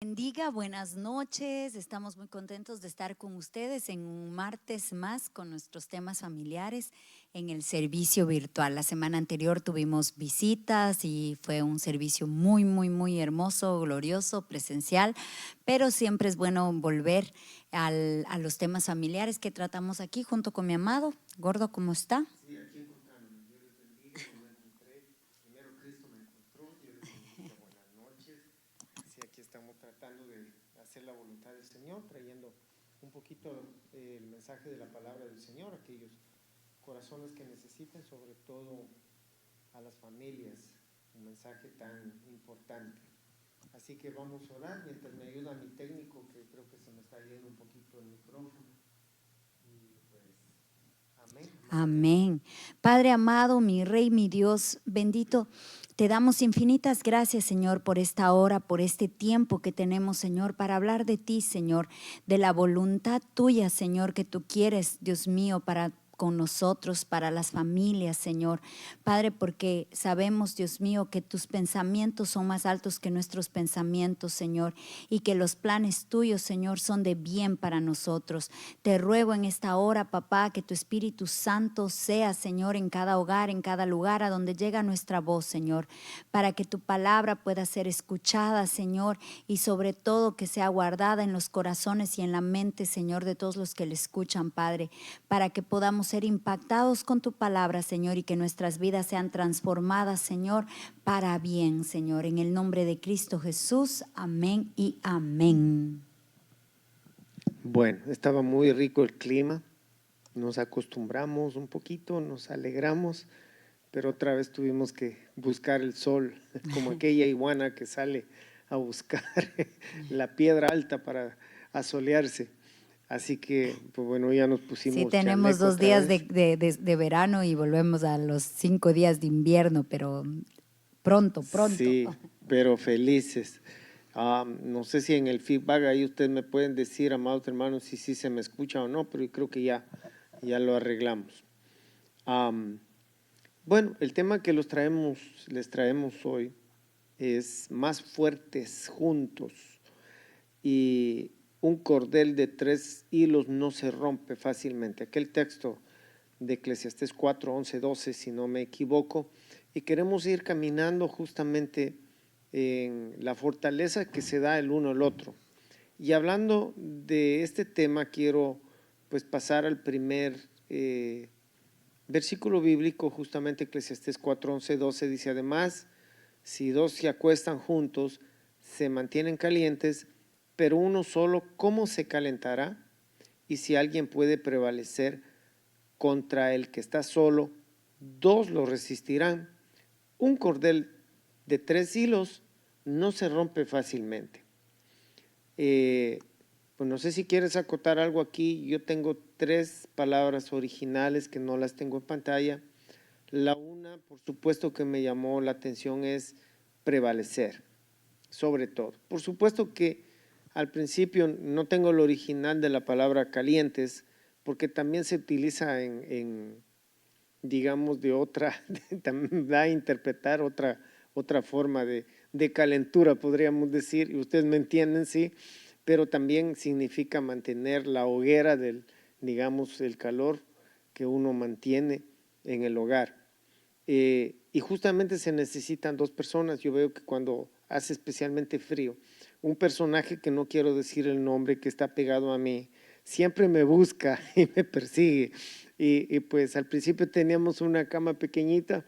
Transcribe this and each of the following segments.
Bendiga, buenas noches. Estamos muy contentos de estar con ustedes en un martes más con nuestros temas familiares en el servicio virtual. La semana anterior tuvimos visitas y fue un servicio muy hermoso, glorioso, presencial, pero siempre es bueno volver a los temas familiares que tratamos aquí junto con mi amado. Gordo, ¿cómo está? Sí, aquí encontrándonos. Dios les bendiga, yo me encontré. Primero Cristo me encontró. Dios les bendiga, buenas noches. Sí, aquí estamos tratando de hacer la voluntad del Señor, trayendo un poquito el mensaje de la palabra del Señor a aquellos corazones que necesiten, sobre todo a las familias, un mensaje tan importante. Así que vamos a orar mientras me ayuda mi técnico, que creo que se me está yendo un poquito el micrófono. Y pues, amén. Amén. Padre amado, mi Rey, mi Dios, bendito, te damos infinitas gracias, Señor, por esta hora, por este tiempo que tenemos, Señor, para hablar de ti, Señor, de la voluntad tuya, Señor, que tú quieres, Dios mío, para con nosotros, para las familias, Señor. Padre, porque sabemos, Dios mío, que tus pensamientos son más altos que nuestros pensamientos, Señor, y que los planes tuyos, Señor, son de bien para nosotros. Te ruego en esta hora, papá, que tu Espíritu Santo sea, Señor, en cada hogar, en cada lugar a donde llega nuestra voz, Señor, para que tu palabra pueda ser escuchada, Señor, y sobre todo que sea guardada en los corazones y en la mente, Señor, de todos los que le escuchan, Padre, para que podamos ser impactados con tu palabra, Señor, y que nuestras vidas sean transformadas, Señor, para bien, Señor, en el nombre de Cristo Jesús. Amén y amén. Bueno, estaba muy rico el clima, nos acostumbramos un poquito, nos alegramos, pero otra vez tuvimos que buscar el sol, como aquella iguana que sale a buscar la piedra alta para asolearse. Así que, pues bueno, ya nos Sí, pusimos tenemos chaleco 2 días otra de, vez. de verano y volvemos a los 5 días de invierno, pero pronto. Sí, pero felices. No sé si en el feedback ahí ustedes me pueden decir, amados hermanos, si sí se me escucha o no, pero yo creo que ya lo arreglamos. Bueno, el tema que les traemos hoy es más fuertes juntos, y un cordel de 3 hilos no se rompe fácilmente. Aquel texto de Eclesiastés 4, 11, 12, si no me equivoco, y queremos ir caminando justamente en la fortaleza que se da el uno al otro. Y hablando de este tema, quiero pues pasar al primer versículo bíblico, justamente Eclesiastés 4, 11, 12, dice: además, si dos se acuestan juntos, se mantienen calientes, pero uno solo, ¿cómo se calentará? Y si alguien puede prevalecer contra el que está solo, dos lo resistirán. Un cordel de 3 hilos no se rompe fácilmente. Pues no sé si quieres acotar algo aquí. Yo tengo 3 palabras originales que no las tengo en pantalla. La una, por supuesto, que me llamó la atención es prevalecer, sobre todo. Por supuesto que al principio no tengo el original de la palabra calientes, porque también se utiliza digamos, de otra, también da a interpretar otra forma de calentura, podríamos decir, y ustedes me entienden, sí, pero también significa mantener la hoguera del, digamos, el calor que uno mantiene en el hogar. Y justamente se necesitan 2 personas. Yo veo que cuando hace especialmente frío, un personaje que no quiero decir el nombre, que está pegado a mí, siempre me busca y me persigue. Y pues al principio teníamos una cama pequeñita,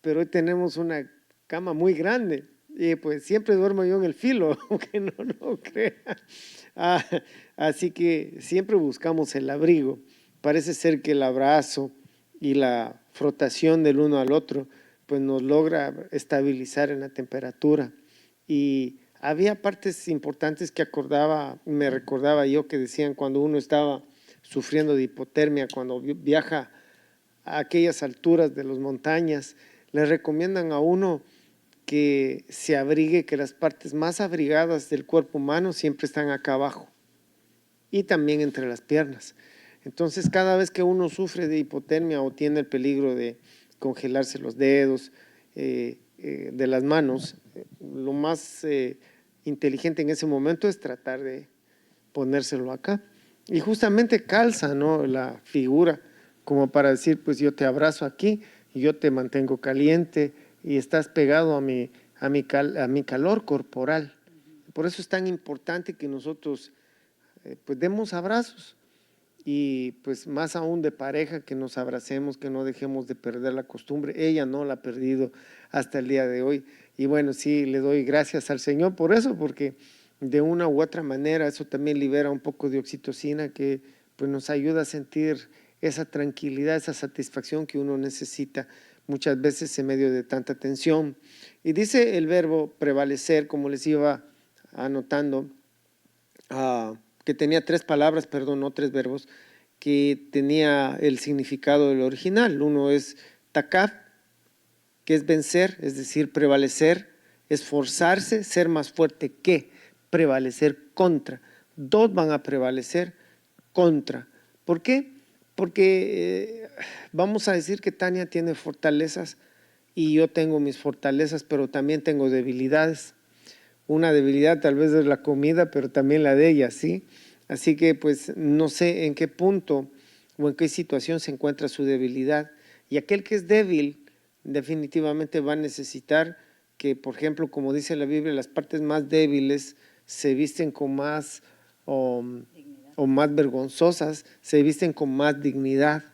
pero hoy tenemos una cama muy grande. Y pues siempre duermo yo en el filo, aunque no lo crea. Ah, así que siempre buscamos el abrigo. Parece ser que el abrazo y la frotación del uno al otro pues nos logra estabilizar en la temperatura. Y había partes importantes que me recordaba yo, que decían cuando uno estaba sufriendo de hipotermia, cuando viaja a aquellas alturas de las montañas, le recomiendan a uno que se abrigue, que las partes más abrigadas del cuerpo humano siempre están acá abajo y también entre las piernas. Entonces, cada vez que uno sufre de hipotermia o tiene el peligro de congelarse los dedos de las manos, lo más inteligente en ese momento es tratar de ponérselo acá. Y justamente calza, ¿no?, la figura, como para decir, pues yo te abrazo aquí y yo te mantengo caliente y estás pegado a mi calor corporal. Por eso es tan importante que nosotros pues demos abrazos y pues más aún de pareja, que nos abracemos, que no dejemos de perder la costumbre. Ella no la ha perdido hasta el día de hoy. Y bueno, sí, le doy gracias al Señor por eso, porque de una u otra manera eso también libera un poco de oxitocina que pues nos ayuda a sentir esa tranquilidad, esa satisfacción que uno necesita muchas veces en medio de tanta tensión. Y dice el verbo prevalecer, como les iba anotando, que tenía tres palabras, perdón, no tres verbos, que tenía el significado del original. Uno es takaf, que es vencer, es decir, prevalecer, esforzarse, ser más fuerte que, prevalecer contra. Dos van a prevalecer contra. ¿Por qué? Porque vamos a decir que Tania tiene fortalezas y yo tengo mis fortalezas, pero también tengo debilidades. Una debilidad tal vez es la comida, pero también la de ella, ¿sí? Así que pues no sé en qué punto o en qué situación se encuentra su debilidad. Y aquel que es débil definitivamente va a necesitar que, por ejemplo, como dice la Biblia, las partes más débiles se visten con más o más vergonzosas, se visten con más dignidad.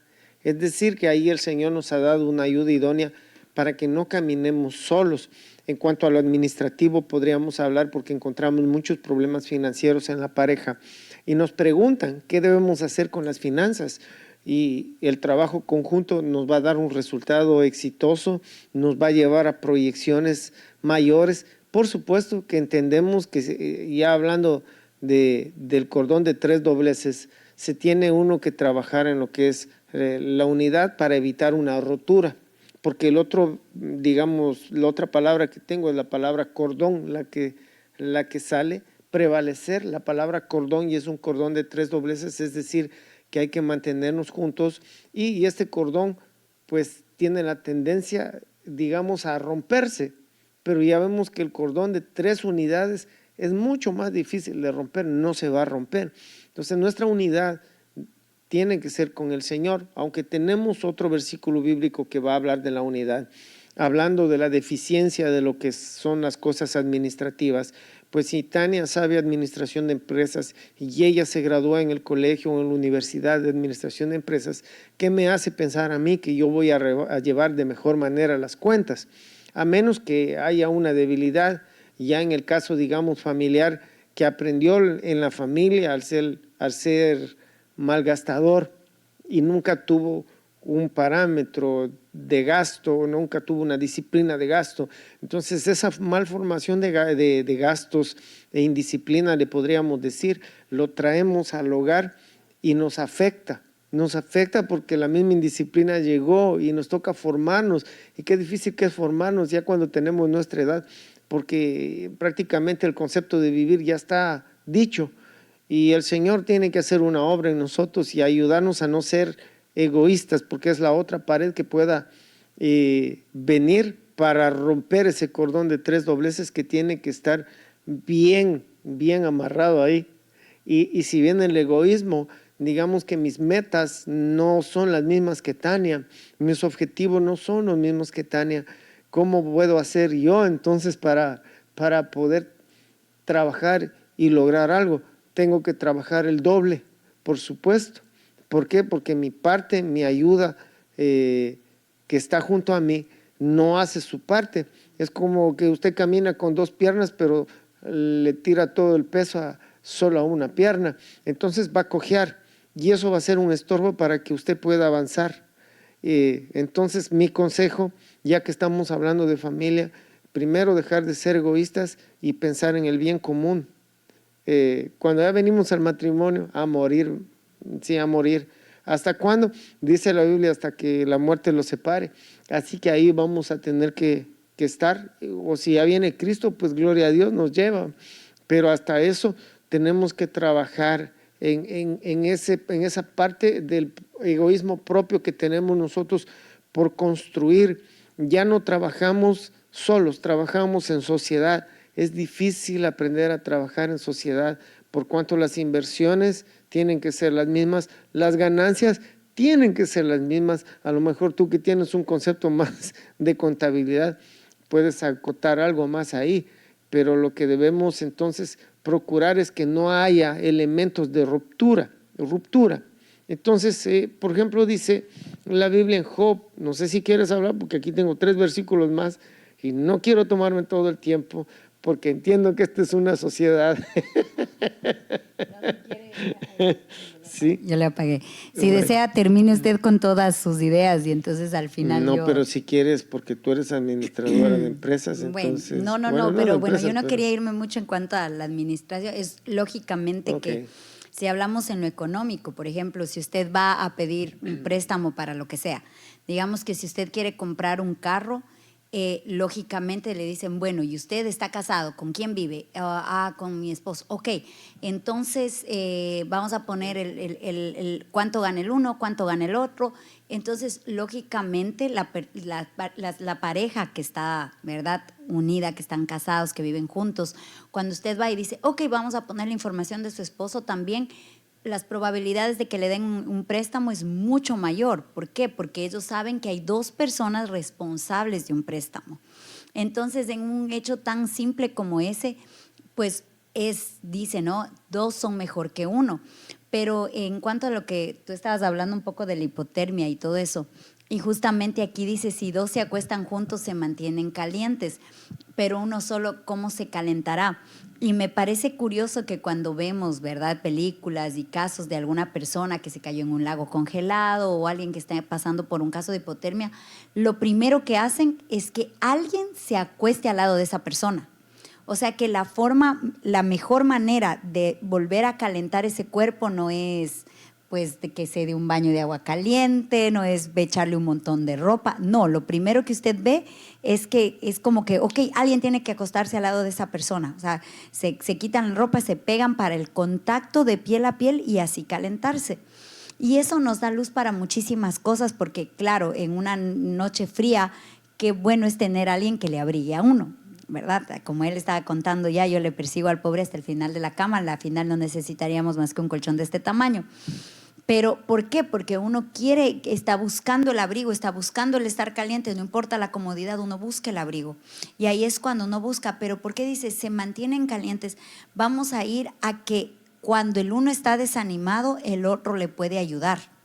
Es decir, que ahí el Señor nos ha dado una ayuda idónea para que no caminemos solos. En cuanto a lo administrativo podríamos hablar, porque encontramos muchos problemas financieros en la pareja y nos preguntan qué debemos hacer con las finanzas, y el trabajo conjunto nos va a dar un resultado exitoso, nos va a llevar a proyecciones mayores. Por supuesto que entendemos que ya hablando del cordón de tres dobleces, se tiene uno que trabajar en lo que es la unidad para evitar una rotura. Porque el otro, digamos, la otra palabra que tengo es la palabra cordón, la que sale, prevalecer, la palabra cordón, y es un cordón de tres dobleces, es decir, que hay que mantenernos juntos, y este cordón pues tiene la tendencia, digamos, a romperse, pero ya vemos que el cordón de tres unidades es mucho más difícil de romper, no se va a romper. Entonces nuestra unidad tiene que ser con el Señor, aunque tenemos otro versículo bíblico que va a hablar de la unidad, hablando de la deficiencia de lo que son las cosas administrativas. Pues si Tania sabe administración de empresas y ella se graduó en el colegio o en la universidad de administración de empresas, ¿qué me hace pensar a mí que yo voy a llevar de mejor manera las cuentas? A menos que haya una debilidad, ya en el caso, digamos, familiar, que aprendió en la familia al ser malgastador y nunca tuvo un parámetro de gasto, nunca tuvo una disciplina de gasto. Entonces esa malformación de gastos e indisciplina, le podríamos decir, lo traemos al hogar y nos afecta porque la misma indisciplina llegó y nos toca formarnos. Y qué difícil que es formarnos ya cuando tenemos nuestra edad, porque prácticamente el concepto de vivir ya está dicho. Y el Señor tiene que hacer una obra en nosotros y ayudarnos a no ser egoístas, porque es la otra pared que pueda venir para romper ese cordón de tres dobleces que tiene que estar bien amarrado ahí. Y si bien el egoísmo, digamos que mis metas no son las mismas que Tania, mis objetivos no son los mismos que Tania, ¿cómo puedo hacer yo entonces para poder trabajar y lograr algo? Tengo que trabajar el doble, por supuesto. ¿Por qué? Porque mi parte, mi ayuda que está junto a mí, no hace su parte. Es como que usted camina con dos piernas, pero le tira todo el peso solo a una pierna. Entonces va a cojear y eso va a ser un estorbo para que usted pueda avanzar. Entonces mi consejo, ya que estamos hablando de familia, primero dejar de ser egoístas y pensar en el bien común. Cuando ya venimos al matrimonio, a morir, sí, a morir. ¿Hasta cuándo? Dice la Biblia, hasta que la muerte los separe. Así que ahí vamos a tener que estar, o si ya viene Cristo, pues gloria a Dios, nos lleva. Pero hasta eso tenemos que trabajar en esa parte del egoísmo propio que tenemos nosotros por construir. Ya no trabajamos solos, trabajamos en sociedad. es difícil aprender a trabajar en sociedad por cuanto las inversiones tienen que ser las mismas, las ganancias tienen que ser las mismas. A lo mejor tú que tienes un concepto más de contabilidad, puedes acotar algo más ahí, pero lo que debemos entonces procurar es que no haya elementos de ruptura. Entonces, por ejemplo, dice la Biblia en Job, no sé si quieres hablar, porque aquí tengo 3 versículos más y no quiero tomarme todo el tiempo, porque entiendo que esta es una sociedad. Sí. Yo le apagué. Si desea, termine usted con todas sus ideas y entonces al final No, yo… pero si quieres, porque tú eres administradora de empresas, Bueno, entonces… no, de pero bueno, yo empresas, no pero… quería irme mucho en cuanto a la administración. Es lógicamente Ok. que si hablamos en lo económico, por ejemplo, si usted va a pedir un préstamo para lo que sea, digamos que si usted quiere comprar un carro, lógicamente le dicen, bueno, ¿y usted está casado? ¿Con quién vive? Con mi esposo. Ok, entonces vamos a poner el cuánto gana el uno, cuánto gana el otro. Entonces, lógicamente, la pareja que está, ¿verdad?, unida, que están casados, que viven juntos, cuando usted va y dice, ok, vamos a poner la información de su esposo también, las probabilidades de que le den un préstamo es mucho mayor. ¿Por qué? Porque ellos saben que hay 2 personas responsables de un préstamo. Entonces, en un hecho tan simple como ese, pues dice, ¿no? 2 son mejor que 1. Pero en cuanto a lo que tú estabas hablando un poco de la hipotermia y todo eso, y justamente aquí dice, si 2 se acuestan juntos se mantienen calientes, pero uno solo, ¿cómo se calentará? Y me parece curioso que cuando vemos, ¿verdad?, películas y casos de alguna persona que se cayó en un lago congelado o alguien que está pasando por un caso de hipotermia, lo primero que hacen es que alguien se acueste al lado de esa persona. O sea que la mejor manera de volver a calentar ese cuerpo no es pues de que se dé un baño de agua caliente, no es echarle un montón de ropa, no, lo primero que usted ve es que es como que, ok, alguien tiene que acostarse al lado de esa persona, o sea, se quitan la ropa, se pegan para el contacto de piel a piel y así calentarse. Y eso nos da luz para muchísimas cosas, porque claro, en una noche fría, qué bueno es tener a alguien que le abrigue a uno, ¿verdad? Como él estaba contando ya, yo le persigo al pobre hasta el final de la cama, al final no necesitaríamos más que un colchón de este tamaño. Pero ¿por qué? Porque uno quiere, está buscando el abrigo, está buscando el estar caliente, no importa la comodidad, uno busca el abrigo. Y ahí es cuando uno busca, pero ¿por qué dice se mantienen calientes? Vamos a ir a que cuando el uno está desanimado, el otro le puede ayudar.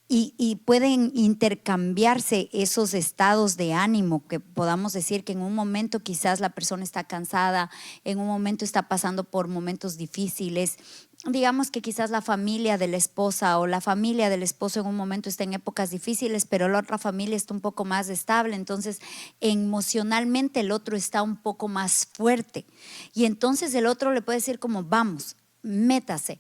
Y pueden intercambiarse esos estados de ánimo, que podamos decir que en un momento quizás la persona está cansada, en un momento está pasando por momentos difíciles. Digamos que quizás la familia de la esposa o la familia del esposo en un momento está en épocas difíciles, pero la otra familia está un poco más estable, entonces emocionalmente el otro está un poco más fuerte. Y entonces el otro le puede decir como vamos, métase.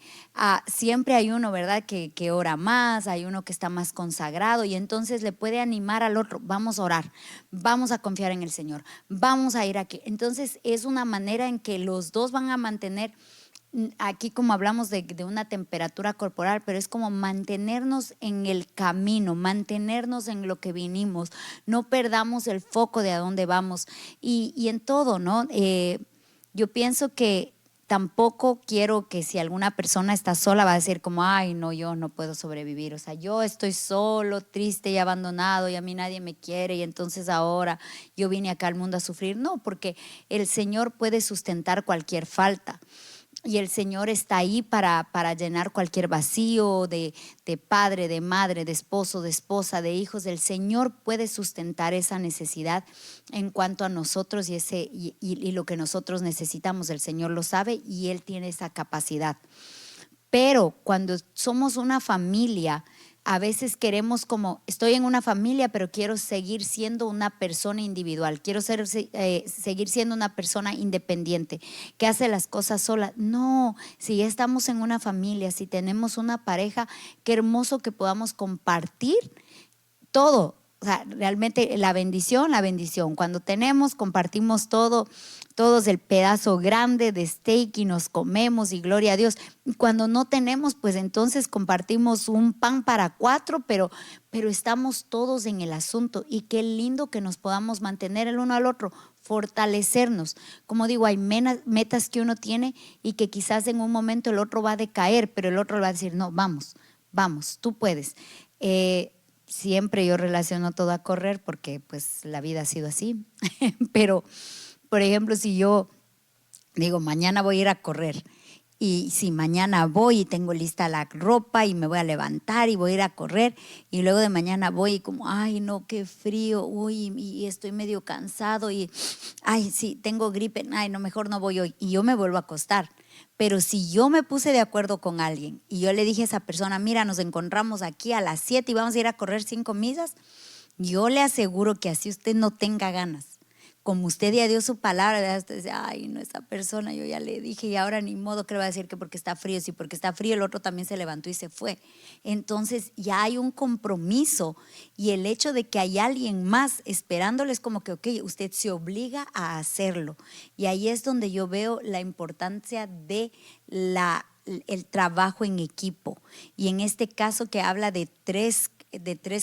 Siempre hay uno, ¿verdad?, que ora más, hay uno que está más consagrado y entonces le puede animar al otro, vamos a orar, vamos a confiar en el Señor, vamos a ir aquí. Entonces es una manera en que los dos van a mantener, aquí como hablamos de una temperatura corporal, pero es como mantenernos en el camino, mantenernos en lo que vinimos, no perdamos el foco de a dónde vamos y en todo, ¿no? Yo pienso que tampoco quiero que si alguna persona está sola va a decir como, ay, no, yo no puedo sobrevivir. O sea, yo estoy solo, triste y abandonado y a mí nadie me quiere y entonces ahora yo vine acá al mundo a sufrir. No, porque el Señor puede sustentar cualquier falta. Y el Señor está ahí para llenar cualquier vacío de padre, de madre, de esposo, de esposa, de hijos. El Señor puede sustentar esa necesidad en cuanto a nosotros y lo que nosotros necesitamos. El Señor lo sabe y Él tiene esa capacidad. Pero cuando somos una familia, a veces queremos como, estoy en una familia, pero quiero seguir siendo una persona individual, quiero seguir siendo una persona independiente, que hace las cosas sola. No, si ya estamos en una familia, si tenemos una pareja, qué hermoso que podamos compartir todo. O sea, realmente la bendición. Cuando tenemos, compartimos todo, todos el pedazo grande de steak y nos comemos y gloria a Dios. Y cuando no tenemos, pues entonces compartimos un pan para 4, pero estamos todos en el asunto. Y qué lindo que nos podamos mantener el uno al otro, fortalecernos. Como digo, hay metas que uno tiene y que quizás en un momento el otro va a decaer, pero el otro va a decir, no, vamos, tú puedes. Siempre yo relaciono todo a correr porque pues la vida ha sido así, pero por ejemplo si yo digo mañana voy a ir a correr y si mañana voy y tengo lista la ropa y me voy a levantar y voy a ir a correr y luego de mañana voy y como ay no qué frío, uy y estoy medio cansado y ay sí tengo gripe, ay no mejor no voy hoy y yo me vuelvo a acostar. Pero si yo me puse de acuerdo con alguien y yo le dije a esa persona, mira, nos encontramos aquí a las 7 y vamos a ir a correr 5 millas, yo le aseguro que así usted no tenga ganas. Como usted ya dio su palabra, usted dice, ay, no, esa persona, yo ya le dije y ahora ni modo que le va a decir que porque está frío. Si porque está frío el otro también se levantó y se fue. Entonces ya hay un compromiso y el hecho de que hay alguien más esperándole es como que, ok, usted se obliga a hacerlo. Y ahí es donde yo veo la importancia de el trabajo en equipo. Y en este caso que habla de tres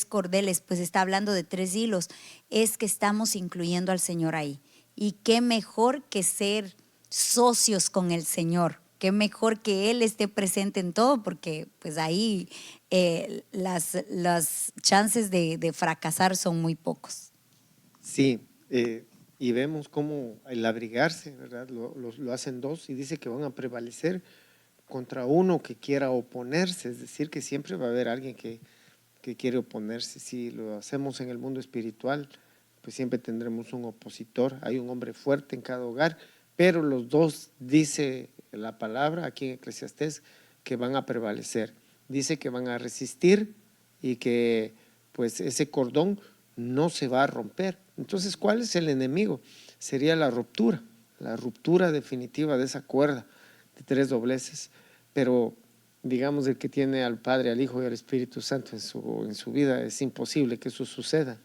cordeles, pues está hablando de 3 hilos, es que estamos incluyendo al Señor ahí. Y qué mejor que ser socios con el Señor, qué mejor que Él esté presente en todo, porque pues ahí las chances de fracasar son muy pocos. Sí, y vemos cómo el abrigarse, ¿verdad? Lo hacen dos y dice que van a prevalecer contra uno que quiera oponerse, es decir, que siempre va a haber alguien que quiere oponerse. Si lo hacemos en el mundo espiritual, pues siempre tendremos un opositor, hay un hombre fuerte en cada hogar, pero los dos, dice la palabra aquí en Eclesiastés, que van a prevalecer. Dice que van a resistir y que pues ese cordón no se va a romper. Entonces, ¿cuál es el enemigo? Sería la ruptura definitiva de esa cuerda de 3 dobleces, pero digamos el que tiene al Padre, al Hijo y al Espíritu Santo en su vida, es imposible que eso suceda,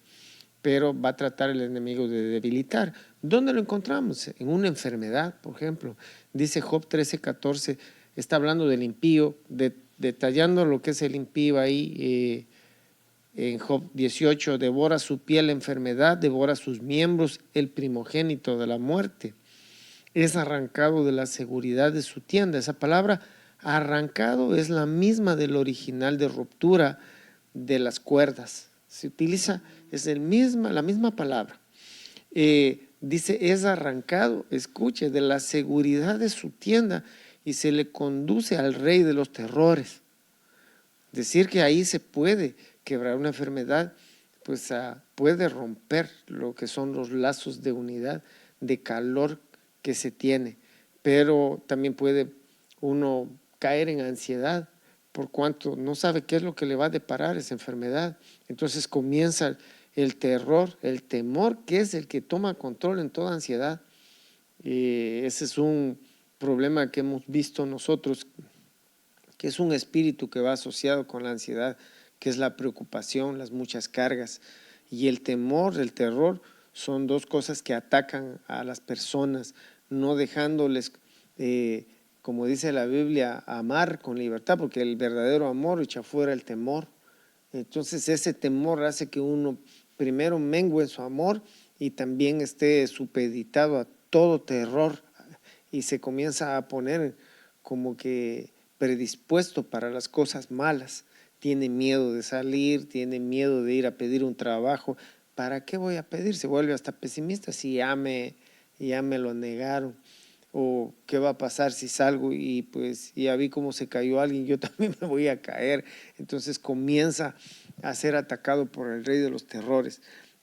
pero va a tratar el enemigo de debilitar. ¿Dónde lo encontramos? En una enfermedad, por ejemplo. Dice Job 13:14, está hablando del impío, detallando lo que es el impío ahí. En Job 18, devora su piel la enfermedad, devora sus miembros el primogénito de la muerte. Es arrancado de la seguridad de su tienda. Esa palabra arrancado es la misma del original de ruptura de las cuerdas. Se utiliza, es la misma palabra. Dice, es arrancado, escuche, de la seguridad de su tienda y se le conduce al rey de los terrores. Decir que ahí se puede quebrar una enfermedad, pues puede romper lo que son los lazos de unidad, de calor que se tiene, pero también puede uno caer en ansiedad por cuanto no sabe qué es lo que le va a deparar esa enfermedad. Entonces comienza el terror, el temor, que es el que toma control en toda ansiedad. Ese es un problema que hemos visto nosotros, que es un espíritu que va asociado con la ansiedad, que es la preocupación, las muchas cargas. Y el temor, el terror, son dos cosas que atacan a las personas, no dejándoles, como dice la Biblia, amar con libertad, porque el verdadero amor echa fuera el temor. Entonces ese temor hace que uno primero mengue en su amor y también esté supeditado a todo terror y se comienza a poner como que predispuesto para las cosas malas. Tiene miedo de salir, tiene miedo de ir a pedir un trabajo. ¿Para qué voy a pedir? Se vuelve hasta pesimista si ya me lo negaron. O qué va a pasar si salgo y pues ya vi cómo se cayó alguien, yo también me voy a caer. Entonces comienza a ser atacado por el rey de los terrores.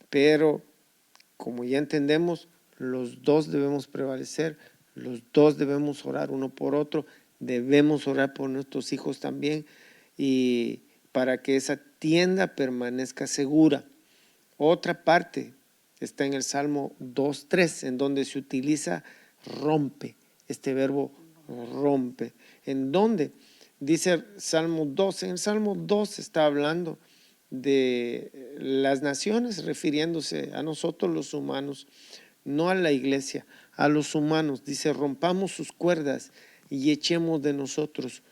Pero como ya entendemos, los dos debemos prevalecer, los dos debemos orar uno por otro, debemos orar por nuestros hijos también y para que esa tienda permanezca segura. Otra parte está en el Salmo 2:3, en donde se utiliza rompe, este verbo rompe. ¿En dónde? Dice Salmo 2, en el Salmo 2 está hablando de las naciones, refiriéndose a nosotros los humanos, no a la iglesia, a los humanos. Dice, rompamos sus cuerdas y echemos de nosotros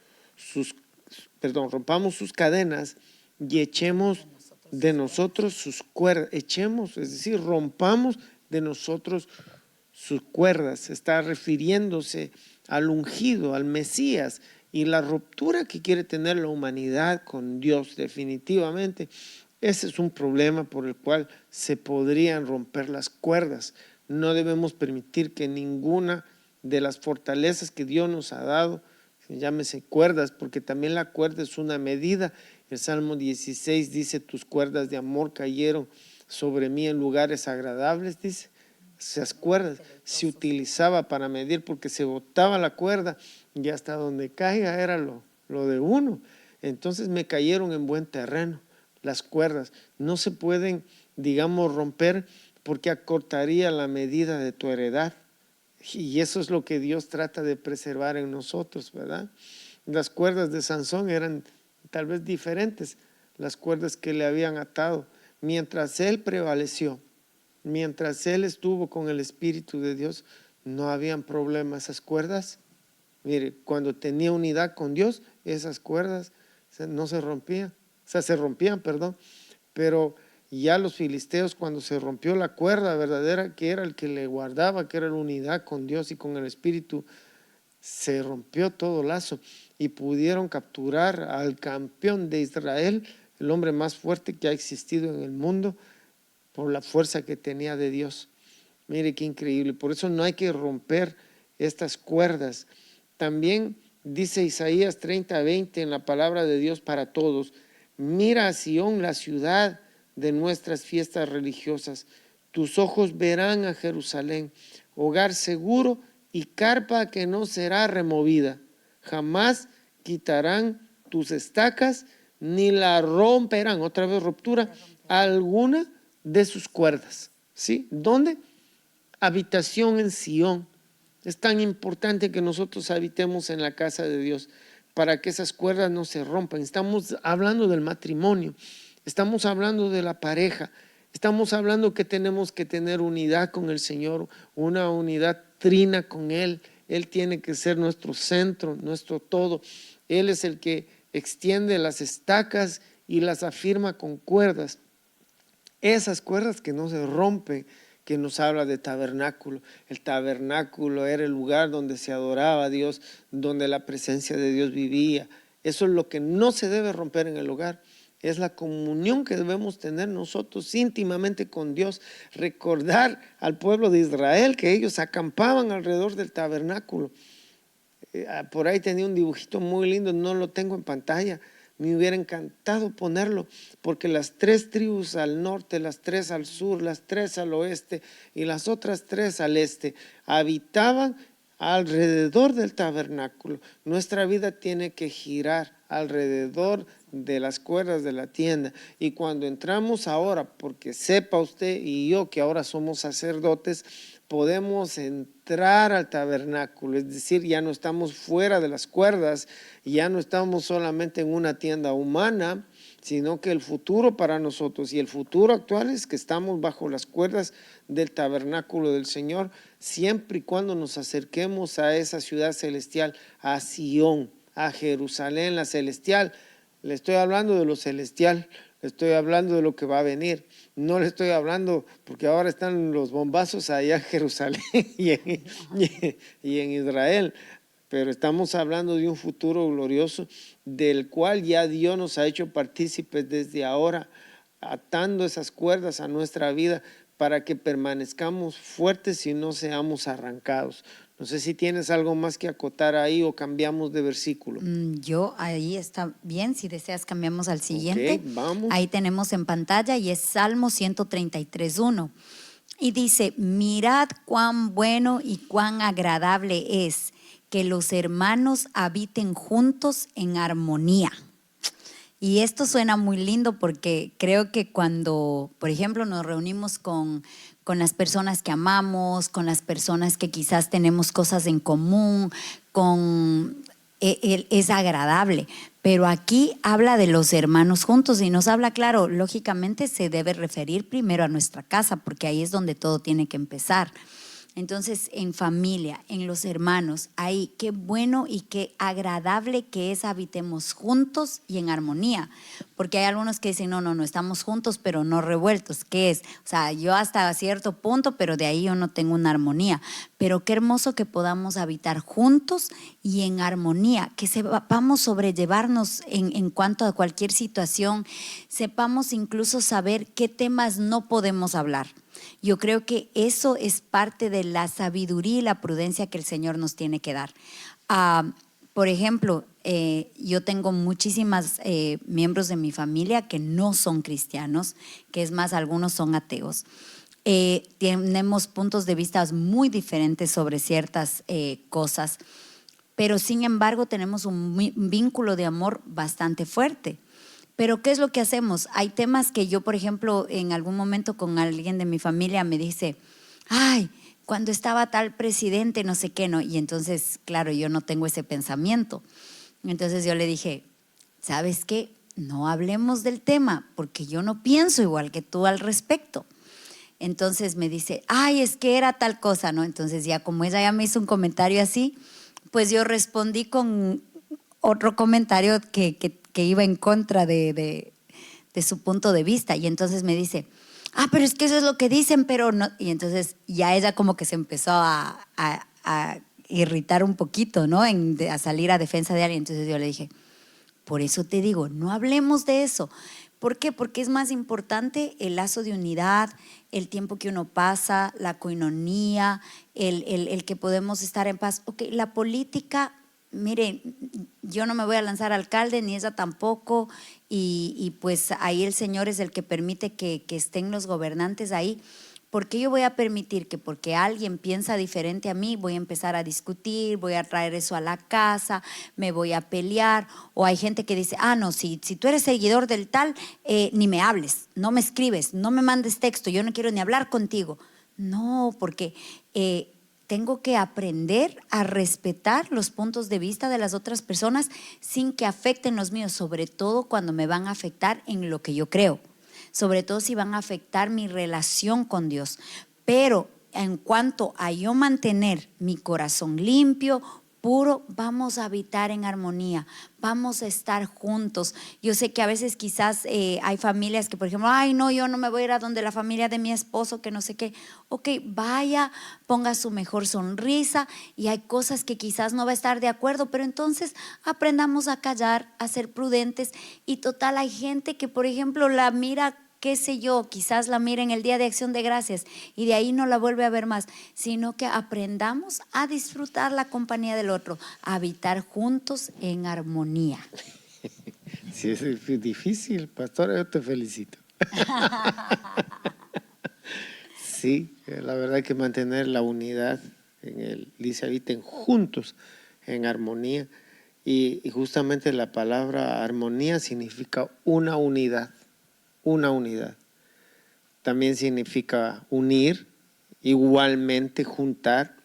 rompamos sus cadenas y echemos de nosotros sus cuerdas. Echemos, es decir, rompamos de nosotros sus cuerdas. Está refiriéndose al ungido, al Mesías, y la ruptura que quiere tener la humanidad con Dios, definitivamente. Ese es un problema por el cual se podrían romper las cuerdas. No debemos permitir que ninguna de las fortalezas que Dios nos ha dado, llámese cuerdas, porque también la cuerda es una medida. El Salmo 16 dice, tus cuerdas de amor cayeron sobre mí en lugares agradables, dice. Esas cuerdas se utilizaba para medir, porque se botaba la cuerda y hasta donde caiga era lo de uno. Entonces me cayeron en buen terreno. Las cuerdas no se pueden, digamos, romper, porque acortaría la medida de tu heredad. Y eso es lo que Dios trata de preservar en nosotros, ¿verdad? Las cuerdas de Sansón eran tal vez diferentes, las cuerdas que le habían atado. Mientras él prevaleció, mientras él estuvo con el Espíritu de Dios, no habían problemas. Esas cuerdas, mire, cuando tenía unidad con Dios, esas cuerdas no se rompían, se rompían, perdón, pero ya los filisteos, cuando se rompió la cuerda verdadera, que era el que le guardaba, que era la unidad con Dios y con el Espíritu, se rompió todo lazo y pudieron capturar al campeón de Israel, el hombre más fuerte que ha existido en el mundo, por la fuerza que tenía de Dios. Mire qué increíble. Por eso no hay que romper estas cuerdas. También dice Isaías 30:20 en la palabra de Dios para todos, mira a Sión, la ciudad de nuestras fiestas religiosas. Tus ojos verán a Jerusalén, hogar seguro y carpa que no será removida. Jamás quitarán tus estacas ni la romperán, otra vez ruptura, alguna de sus cuerdas. ¿Sí? ¿Dónde? Habitación en Sión. Es tan importante que nosotros habitemos en la casa de Dios para que esas cuerdas no se rompan. Estamos hablando del matrimonio, estamos hablando de la pareja, estamos hablando que tenemos que tener unidad con el Señor, una unidad trina con Él. Él tiene que ser nuestro centro, nuestro todo. Él es el que extiende las estacas y las afirma con cuerdas. Esas cuerdas que no se rompen, que nos habla de tabernáculo. El tabernáculo era el lugar donde se adoraba a Dios, donde la presencia de Dios vivía. Eso es lo que no se debe romper en el hogar. Es la comunión que debemos tener nosotros íntimamente con Dios. Recordar al pueblo de Israel que ellos acampaban alrededor del tabernáculo. Por ahí tenía un dibujito muy lindo, no lo tengo en pantalla. Me hubiera encantado ponerlo, porque las 3 tribus al norte, las 3 al sur, las 3 al oeste y las otras 3 al este habitaban alrededor del tabernáculo. Nuestra vida tiene que girar alrededor de las cuerdas de la tienda. Y cuando entramos ahora, porque sepa usted y yo que ahora somos sacerdotes, podemos entrar al tabernáculo, es decir, ya no estamos fuera de las cuerdas, ya no estamos solamente en una tienda humana, sino que el futuro para nosotros y el futuro actual es que estamos bajo las cuerdas del tabernáculo del Señor, siempre y cuando nos acerquemos a esa ciudad celestial, a Sión, a Jerusalén, la celestial. Le estoy hablando de lo celestial, le estoy hablando de lo que va a venir. No le estoy hablando, porque ahora están los bombazos allá en Jerusalén y en Israel, pero estamos hablando de un futuro glorioso del cual ya Dios nos ha hecho partícipes desde ahora, atando esas cuerdas a nuestra vida para que permanezcamos fuertes y no seamos arrancados. No sé si tienes algo más que acotar ahí o cambiamos de versículo. Yo, ahí está bien, si deseas cambiamos al siguiente. Okay, vamos. Ahí tenemos en pantalla y es Salmo 133:1. Y dice, mirad cuán bueno y cuán agradable es que los hermanos habiten juntos en armonía. Y esto suena muy lindo porque creo que cuando, por ejemplo, nos reunimos con las personas que amamos, con las personas que quizás tenemos cosas en común, con es agradable. Pero aquí habla de los hermanos juntos y nos habla, claro, lógicamente se debe referir primero a nuestra casa, porque ahí es donde todo tiene que empezar. Entonces, en familia, en los hermanos, ahí qué bueno y qué agradable que es habitemos juntos y en armonía, porque hay algunos que dicen, no, estamos juntos pero no revueltos. ¿Qué es? O sea, yo hasta cierto punto, pero de ahí yo no tengo una armonía. Pero qué hermoso que podamos habitar juntos y en armonía, que sepamos sobrellevarnos en cuanto a cualquier situación, sepamos incluso saber qué temas no podemos hablar. Yo creo que eso es parte de la sabiduría y la prudencia que el Señor nos tiene que dar. Por ejemplo, yo tengo muchísimas miembros de mi familia que no son cristianos, que es más, algunos son ateos. Tenemos puntos de vista muy diferentes sobre ciertas cosas, pero sin embargo tenemos un vínculo de amor bastante fuerte. Pero ¿qué es lo que hacemos? Hay temas que yo, por ejemplo, en algún momento con alguien de mi familia me dice, ay, cuando estaba tal presidente, no sé qué, ¿no? Y entonces, claro, yo no tengo ese pensamiento. Entonces yo le dije, ¿sabes qué? No hablemos del tema, porque yo no pienso igual que tú al respecto. Entonces me dice, ay, es que era tal cosa, ¿no? Entonces ya como ella ya me hizo un comentario así, pues yo respondí con otro comentario que iba en contra de su punto de vista. Y entonces me dice, pero es que eso es lo que dicen, pero no. Y entonces ya ella como que se empezó a irritar un poquito, ¿no? A salir a defensa de alguien. Entonces yo le dije, por eso te digo, no hablemos de eso. ¿Por qué? Porque es más importante el lazo de unidad, el tiempo que uno pasa, la coinonía, el que podemos estar en paz. Ok, la política, mire, yo no me voy a lanzar alcalde, ni ella tampoco, y pues ahí el Señor es el que permite que estén los gobernantes ahí. ¿Por qué yo voy a permitir que porque alguien piensa diferente a mí, voy a empezar a discutir, voy a traer eso a la casa, me voy a pelear? O hay gente que dice, no, si tú eres seguidor del tal, ni me hables, no me escribes, no me mandes texto, yo no quiero ni hablar contigo. No, porque tengo que aprender a respetar los puntos de vista de las otras personas sin que afecten los míos, sobre todo cuando me van a afectar en lo que yo creo. Sobre todo si van a afectar mi relación con Dios. Pero en cuanto a yo mantener mi corazón limpio, puro, vamos a habitar en armonía, vamos a estar juntos. Yo sé que a veces quizás hay familias que, por ejemplo, no, yo no me voy a ir a donde la familia de mi esposo, que no sé qué. Ok, vaya, ponga su mejor sonrisa, y hay cosas que quizás no va a estar de acuerdo, pero entonces aprendamos a callar, a ser prudentes. Y total, hay gente que, por ejemplo, la mira, qué sé yo, quizás la mira en el Día de Acción de Gracias y de ahí no la vuelve a ver más, sino que aprendamos a disfrutar la compañía del otro, a habitar juntos en armonía. Sí, es difícil, pastora, yo te felicito. Sí, la verdad que mantener la unidad, dice, habiten juntos en armonía, y justamente la palabra armonía significa una unidad. Una unidad. También significa unir, igualmente juntar,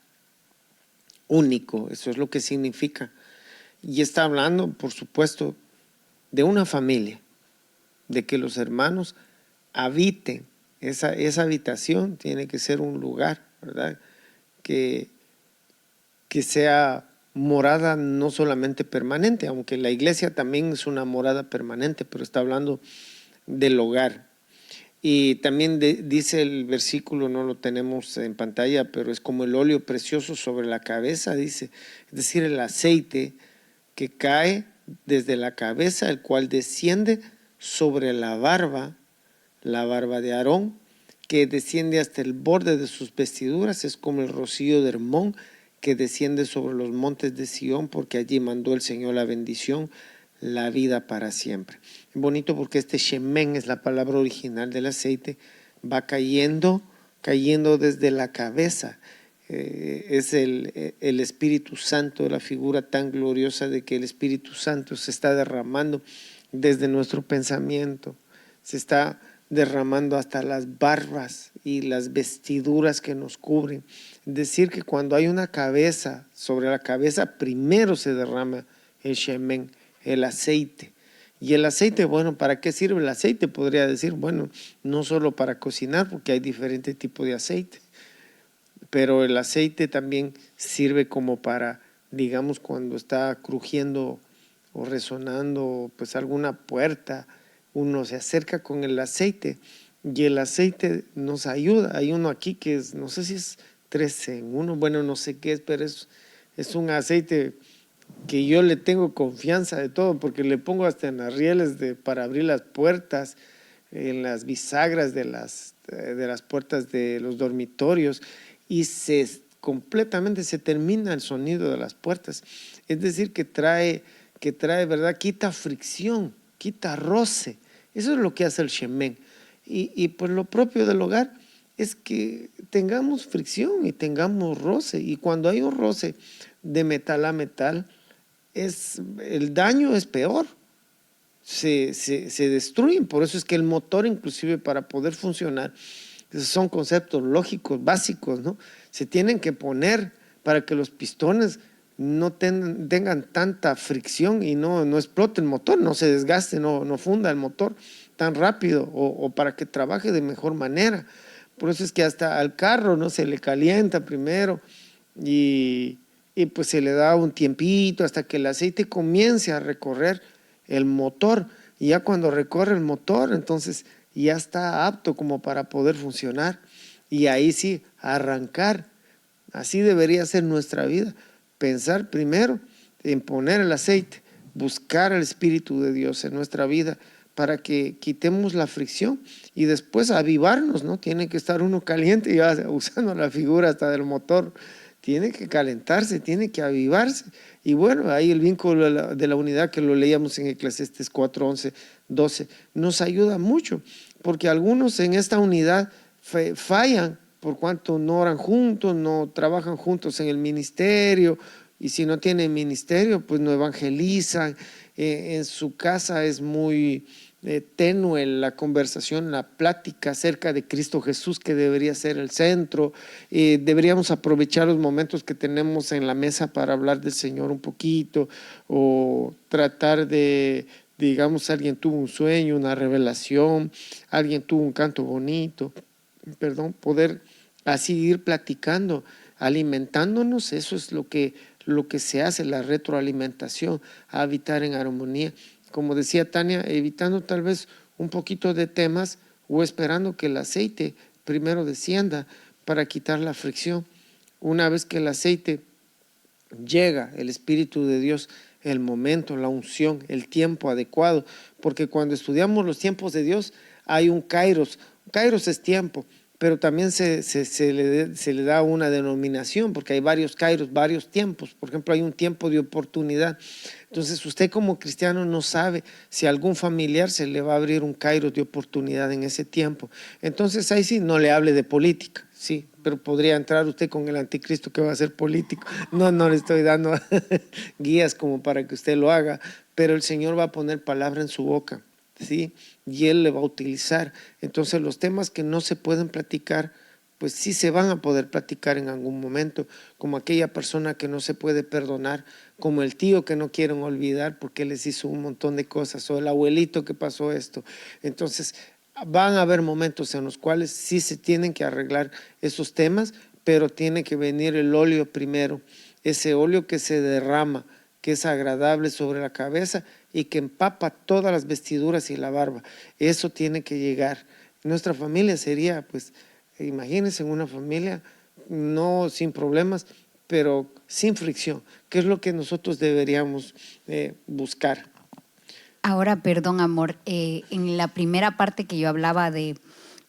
único, eso es lo que significa. Y está hablando, por supuesto, de una familia, de que los hermanos habiten. Esa habitación tiene que ser un lugar, ¿verdad? Que sea morada no solamente permanente, aunque la iglesia también es una morada permanente, pero está hablando del hogar. Y también dice el versículo, no lo tenemos en pantalla, pero es como el óleo precioso sobre la cabeza, dice, es decir, el aceite que cae desde la cabeza, el cual desciende sobre la barba de Aarón, que desciende hasta el borde de sus vestiduras, es como el rocío de Hermón, que desciende sobre los montes de Sión, porque allí mandó el Señor la bendición, la vida para siempre. Bonito porque este shemen es la palabra original del aceite, va cayendo desde la cabeza. Es el Espíritu Santo, la figura tan gloriosa de que el Espíritu Santo se está derramando desde nuestro pensamiento, se está derramando hasta las barbas y las vestiduras que nos cubren. Es decir, que cuando hay una cabeza, sobre la cabeza primero se derrama el shemen, el aceite. Y el aceite, bueno, ¿para qué sirve el aceite? Podría decir, bueno, no solo para cocinar, porque hay diferentes tipos de aceite, pero el aceite también sirve como para, digamos, cuando está crujiendo o resonando pues alguna puerta, uno se acerca con el aceite y el aceite nos ayuda. Hay uno aquí que es, no sé si es 13 en 1, bueno, no sé qué es, pero es un aceite que yo le tengo confianza de todo, porque le pongo hasta en las rieles para abrir las puertas, en las bisagras de las puertas de los dormitorios, y completamente se termina el sonido de las puertas. Es decir, que trae, ¿verdad? Quita fricción, quita roce. Eso es lo que hace el shemen. Y pues lo propio del hogar es que tengamos fricción y tengamos roce. Y cuando hay un roce de metal a metal, el daño es peor, se destruyen. Por eso es que el motor, inclusive para poder funcionar, son conceptos lógicos básicos, ¿no? Se tienen que poner para que los pistones no tengan tanta fricción y no explote el motor, no se desgaste, no funda el motor tan rápido, o para que trabaje de mejor manera. Por eso es que hasta al carro no se le calienta primero y pues se le da un tiempito hasta que el aceite comience a recorrer el motor, y ya cuando recorre el motor, entonces ya está apto como para poder funcionar, y ahí sí, arrancar. Así debería ser nuestra vida, pensar primero en poner el aceite, buscar el Espíritu de Dios en nuestra vida para que quitemos la fricción y después avivarnos, ¿no? Tiene que estar uno caliente, ya usando la figura hasta del motor, tiene que calentarse, tiene que avivarse. Y bueno, ahí el vínculo de la unidad que lo leíamos en Eclesiastés 4, 11, 12, nos ayuda mucho, porque algunos en esta unidad fallan por cuanto no oran juntos, no trabajan juntos en el ministerio, y si no tienen ministerio, pues no evangelizan. En su casa es muy tenue la conversación, la plática acerca de Cristo Jesús, que debería ser el centro. Deberíamos aprovechar los momentos que tenemos en la mesa para hablar del Señor un poquito, o tratar de, digamos, alguien tuvo un sueño, una revelación, alguien tuvo un canto bonito, poder así ir platicando, alimentándonos. Eso es lo que se hace, la retroalimentación, a habitar en armonía. Como decía Tania, evitando tal vez un poquito de temas, o esperando que el aceite primero descienda para quitar la fricción. Una vez que el aceite llega, el Espíritu de Dios, el momento, la unción, el tiempo adecuado, porque cuando estudiamos los tiempos de Dios hay un kairos. Kairos es tiempo, pero también se le da una denominación, porque hay varios kairos, varios tiempos. Por ejemplo, hay un tiempo de oportunidad. Entonces, usted como cristiano no sabe si a algún familiar se le va a abrir un kairos de oportunidad en ese tiempo. Entonces, ahí sí, no le hable de política, sí, pero podría entrar usted con el anticristo que va a ser político. No le estoy dando guías como para que usted lo haga, pero el Señor va a poner palabra en su boca, ¿sí? Y Él le va a utilizar. Entonces los temas que no se pueden platicar, pues sí se van a poder platicar en algún momento, como aquella persona que no se puede perdonar, como el tío que no quieren olvidar porque les hizo un montón de cosas, o el abuelito que pasó esto. Entonces van a haber momentos en los cuales sí se tienen que arreglar esos temas, pero tiene que venir el óleo primero, ese óleo que se derrama, que es agradable sobre la cabeza y que empapa todas las vestiduras y la barba. Eso tiene que llegar. Nuestra familia sería, pues, imagínense, una familia no sin problemas, pero sin fricción, que es lo que nosotros deberíamos buscar. Ahora, perdón, amor, en la primera parte que yo hablaba de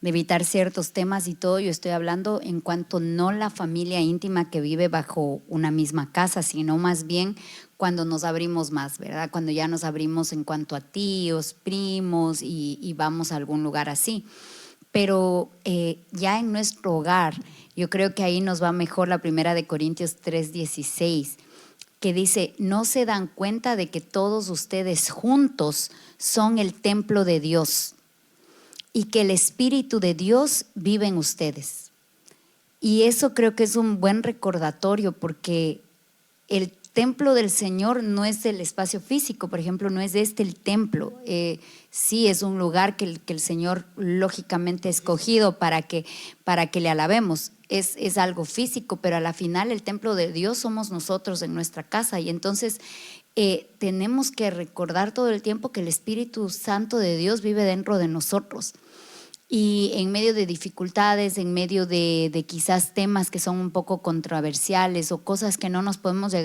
evitar ciertos temas y todo, yo estoy hablando en cuanto no la familia íntima que vive bajo una misma casa, sino más bien cuando nos abrimos más, ¿verdad? Cuando ya nos abrimos en cuanto a tíos, primos y vamos a algún lugar así. Pero ya en nuestro hogar, yo creo que ahí nos va mejor la primera de Corintios 3:16, que dice: no se dan cuenta de que todos ustedes juntos son el templo de Dios y que el Espíritu de Dios vive en ustedes. Y eso creo que es un buen recordatorio, porque templo del Señor no es el espacio físico, por ejemplo, no es el templo. Sí es un lugar que el Señor lógicamente ha escogido para que le alabemos. Es algo físico, pero a la final el templo de Dios somos nosotros en nuestra casa. Y entonces tenemos que recordar todo el tiempo que el Espíritu Santo de Dios vive dentro de nosotros. Y en medio de dificultades, en medio de quizás temas que son un poco controversiales o cosas que no nos podemos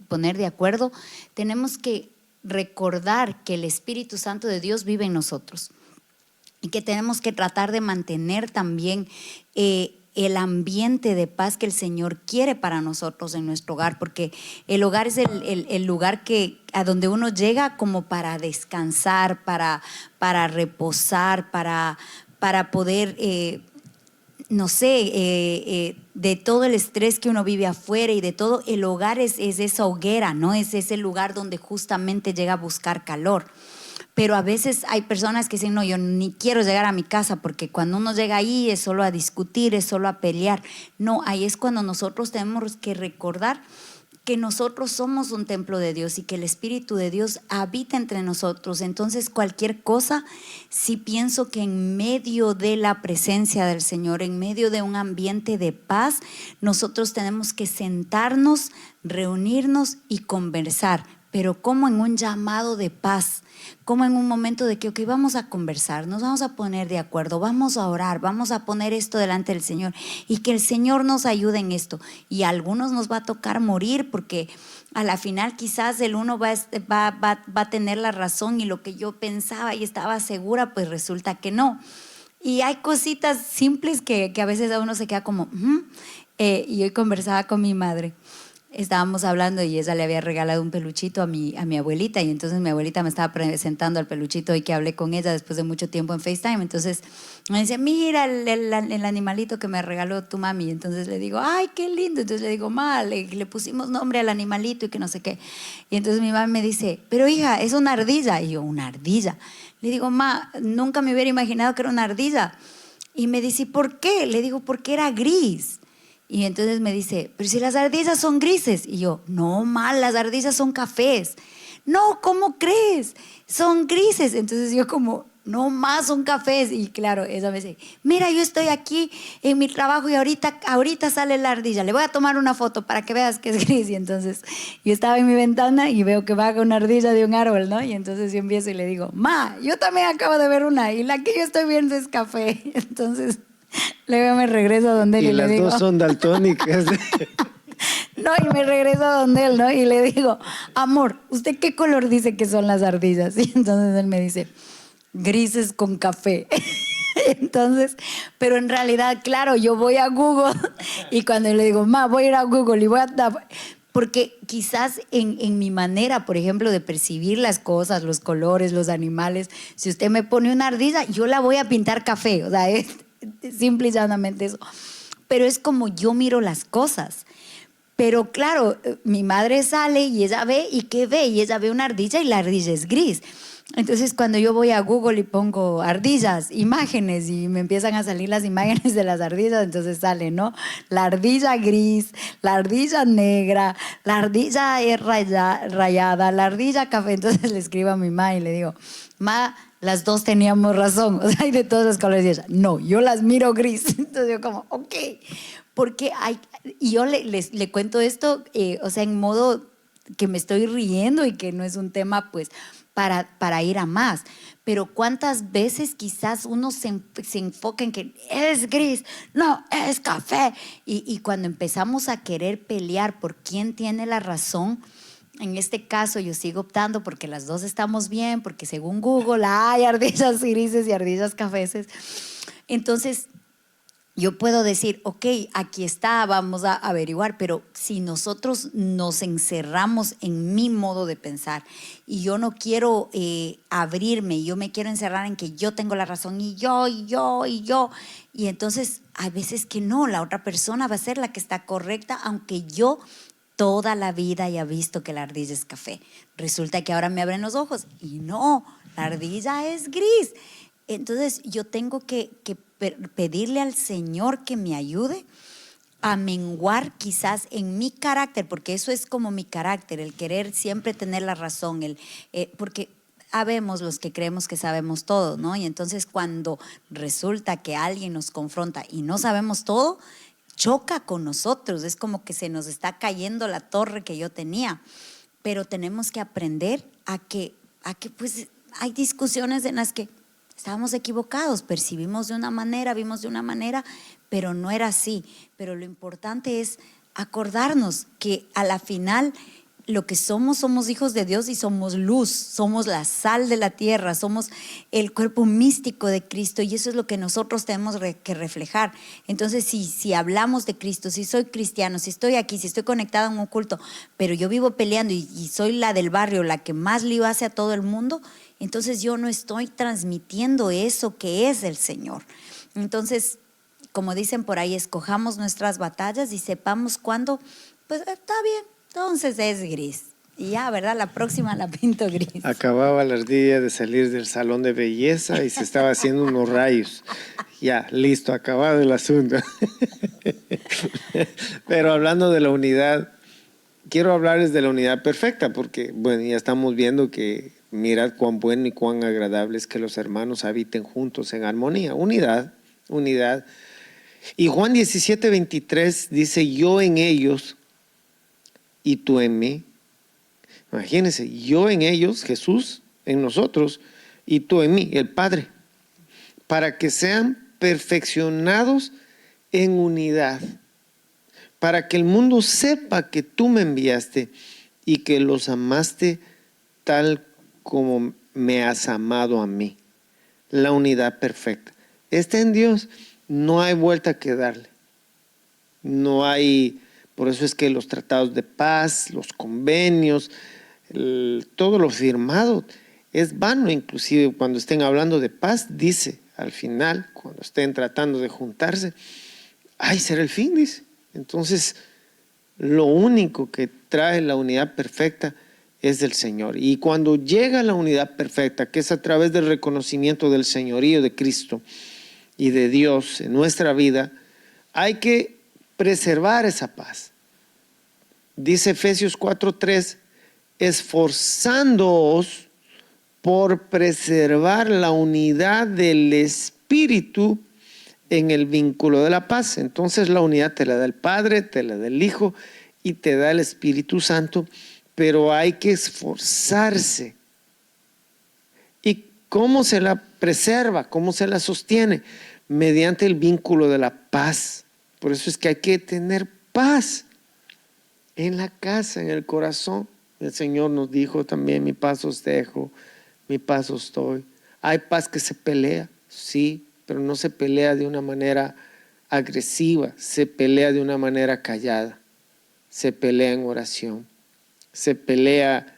poner de acuerdo, tenemos que recordar que el Espíritu Santo de Dios vive en nosotros y que tenemos que tratar de mantener también el ambiente de paz que el Señor quiere para nosotros en nuestro hogar, porque el hogar es el lugar a donde uno llega como para descansar, para reposar, para poder, no sé, de todo el estrés que uno vive afuera y de todo, el hogar es esa hoguera, ¿no? Es ese lugar donde justamente llega a buscar calor. Pero a veces hay personas que dicen, no, yo ni quiero llegar a mi casa, porque cuando uno llega ahí es solo a discutir, es solo a pelear. No, ahí es cuando nosotros tenemos que recordar que nosotros somos un templo de Dios y que el Espíritu de Dios habita entre nosotros. Entonces cualquier cosa, sí pienso que en medio de la presencia del Señor, en medio de un ambiente de paz, nosotros tenemos que sentarnos, reunirnos y conversar, pero como en un llamado de paz, como en un momento de que, ok, vamos a conversar, nos vamos a poner de acuerdo, vamos a orar, vamos a poner esto delante del Señor y que el Señor nos ayude en esto. Y a algunos nos va a tocar morir, porque a la final quizás el uno va a tener la razón y lo que yo pensaba y estaba segura, pues resulta que no. Y hay cositas simples que a veces a uno se queda como, y hoy conversaba con mi madre. Estábamos hablando y ella le había regalado un peluchito a mi abuelita, y entonces mi abuelita me estaba presentando al peluchito y que hablé con ella después de mucho tiempo en FaceTime. Entonces me dice, mira el animalito que me regaló tu mami. Entonces le digo, ay, qué lindo. Entonces le digo, ma, le pusimos nombre al animalito y que no sé qué. Y entonces mi mamá me dice, pero hija, es una ardilla. Y yo, ¿una ardilla? Le digo, ma, nunca me hubiera imaginado que era una ardilla. Y me dice, ¿por qué? Le digo, porque era gris. Y entonces me dice, pero si las ardillas son grises. Y yo, no, mal, las ardillas son cafés. No, ¿cómo crees? Son grises. Entonces yo como, no más, son cafés. Y claro, ella me dice, mira, yo estoy aquí en mi trabajo y ahorita sale la ardilla. Le voy a tomar una foto para que veas que es gris. Y entonces yo estaba en mi ventana y veo que baja una ardilla de un árbol, ¿no? Y entonces yo empiezo y le digo, ma, yo también acabo de ver una y la que yo estoy viendo es café. Entonces luego me regreso a donde él Y y le las digo, dos son daltónicas. no, y me regreso a donde él, ¿no? Y le digo, amor, ¿usted qué color dice que son las ardillas? Y entonces él me dice, grises con café. Entonces, pero en realidad, claro, yo voy a Google y cuando le digo, ma, voy a ir a Google y voy a... Porque quizás en mi manera, por ejemplo, de percibir las cosas, los colores, los animales, si usted me pone una ardilla, yo la voy a pintar café. O sea, es simple y llanamente eso. Pero es como yo miro las cosas. Pero claro, mi madre sale y ella ve, ¿y qué ve? Y ella ve una ardilla y la ardilla es gris. Entonces cuando yo voy a Google y pongo ardillas, imágenes, y me empiezan a salir las imágenes de las ardillas, entonces sale, ¿no? La ardilla gris, la ardilla negra, la ardilla rayada, la ardilla café. Entonces le escribo a mi mamá y le digo, ma, las dos teníamos razón, o sea, hay de todos los colores. Y ella, no, yo las miro gris. Entonces yo como, ok, porque y yo le cuento esto, o sea, en modo que me estoy riendo y que no es un tema, pues, para ir a más. Pero cuántas veces quizás uno se enfoca en que es gris, no, es café. Y cuando empezamos a querer pelear por quién tiene la razón, en este caso yo sigo optando porque las dos estamos bien, porque según Google hay ardillas grises y ardillas cafeses. Entonces yo puedo decir, ok, aquí está, vamos a averiguar, pero si nosotros nos encerramos en mi modo de pensar y yo no quiero abrirme, yo me quiero encerrar en que yo tengo la razón y yo, y entonces hay veces que no, la otra persona va a ser la que está correcta, aunque yo toda la vida haya visto que la ardilla es café. Resulta que ahora me abren los ojos y no, la ardilla es gris. Entonces yo tengo que pedirle al Señor que me ayude a menguar quizás en mi carácter, porque eso es como mi carácter, el querer siempre tener la razón, porque habemos los que creemos que sabemos todo, ¿no? Y entonces cuando resulta que alguien nos confronta y no sabemos todo, choca con nosotros, es como que se nos está cayendo la torre que yo tenía, pero tenemos que aprender a que pues hay discusiones en las que estábamos equivocados, percibimos de una manera, vimos de una manera, pero no era así. Pero lo importante es acordarnos que a la final lo que somos hijos de Dios y somos luz, somos la sal de la tierra, somos el cuerpo místico de Cristo y eso es lo que nosotros tenemos que reflejar. Entonces, si hablamos de Cristo, si soy cristiano, si estoy aquí, si estoy conectada en un culto, pero yo vivo peleando y soy la del barrio, la que más lío hace a todo el mundo, entonces yo no estoy transmitiendo eso que es el Señor. Entonces, como dicen por ahí, escojamos nuestras batallas y sepamos cuándo, pues está bien, entonces es gris. Y ya, ¿verdad? La próxima la pinto gris. Acababa la ardilla de salir del salón de belleza y se estaba haciendo unos rayos. Ya, listo, acabado el asunto. Pero hablando de la unidad, quiero hablarles de la unidad perfecta, porque, bueno, ya estamos viendo que mirad cuán bueno y cuán agradable es que los hermanos habiten juntos en armonía. Unidad, unidad. Y Juan 17:23 dice, yo en ellos y tú en mí. Imagínense, yo en ellos, Jesús en nosotros, y tú en mí, el Padre, para que sean perfeccionados en unidad, para que el mundo sepa que tú me enviaste y que los amaste tal como me has amado a mí. La unidad perfecta. Está en Dios, no hay vuelta que darle. No hay, por eso es que los tratados de paz, los convenios, todo lo firmado es vano. Inclusive cuando estén hablando de paz, dice al final, cuando estén tratando de juntarse, ay, será el fin, dice. Entonces, lo único que trae la unidad perfecta es del Señor. Y cuando llega la unidad perfecta, que es a través del reconocimiento del señorío de Cristo y de Dios en nuestra vida, hay que preservar esa paz. Dice Efesios 4:3, esforzándoos por preservar la unidad del Espíritu en el vínculo de la paz. Entonces la unidad te la da el Padre, te la da el Hijo y te da el Espíritu Santo, pero hay que esforzarse. ¿Y cómo se la preserva? ¿Cómo se la sostiene? Mediante el vínculo de la paz. Por eso es que hay que tener paz en la casa, en el corazón. El Señor nos dijo también, mi paz os dejo, mi paz os doy. Hay paz que se pelea, sí, pero no se pelea de una manera agresiva, se pelea de una manera callada, se pelea en oración, se pelea,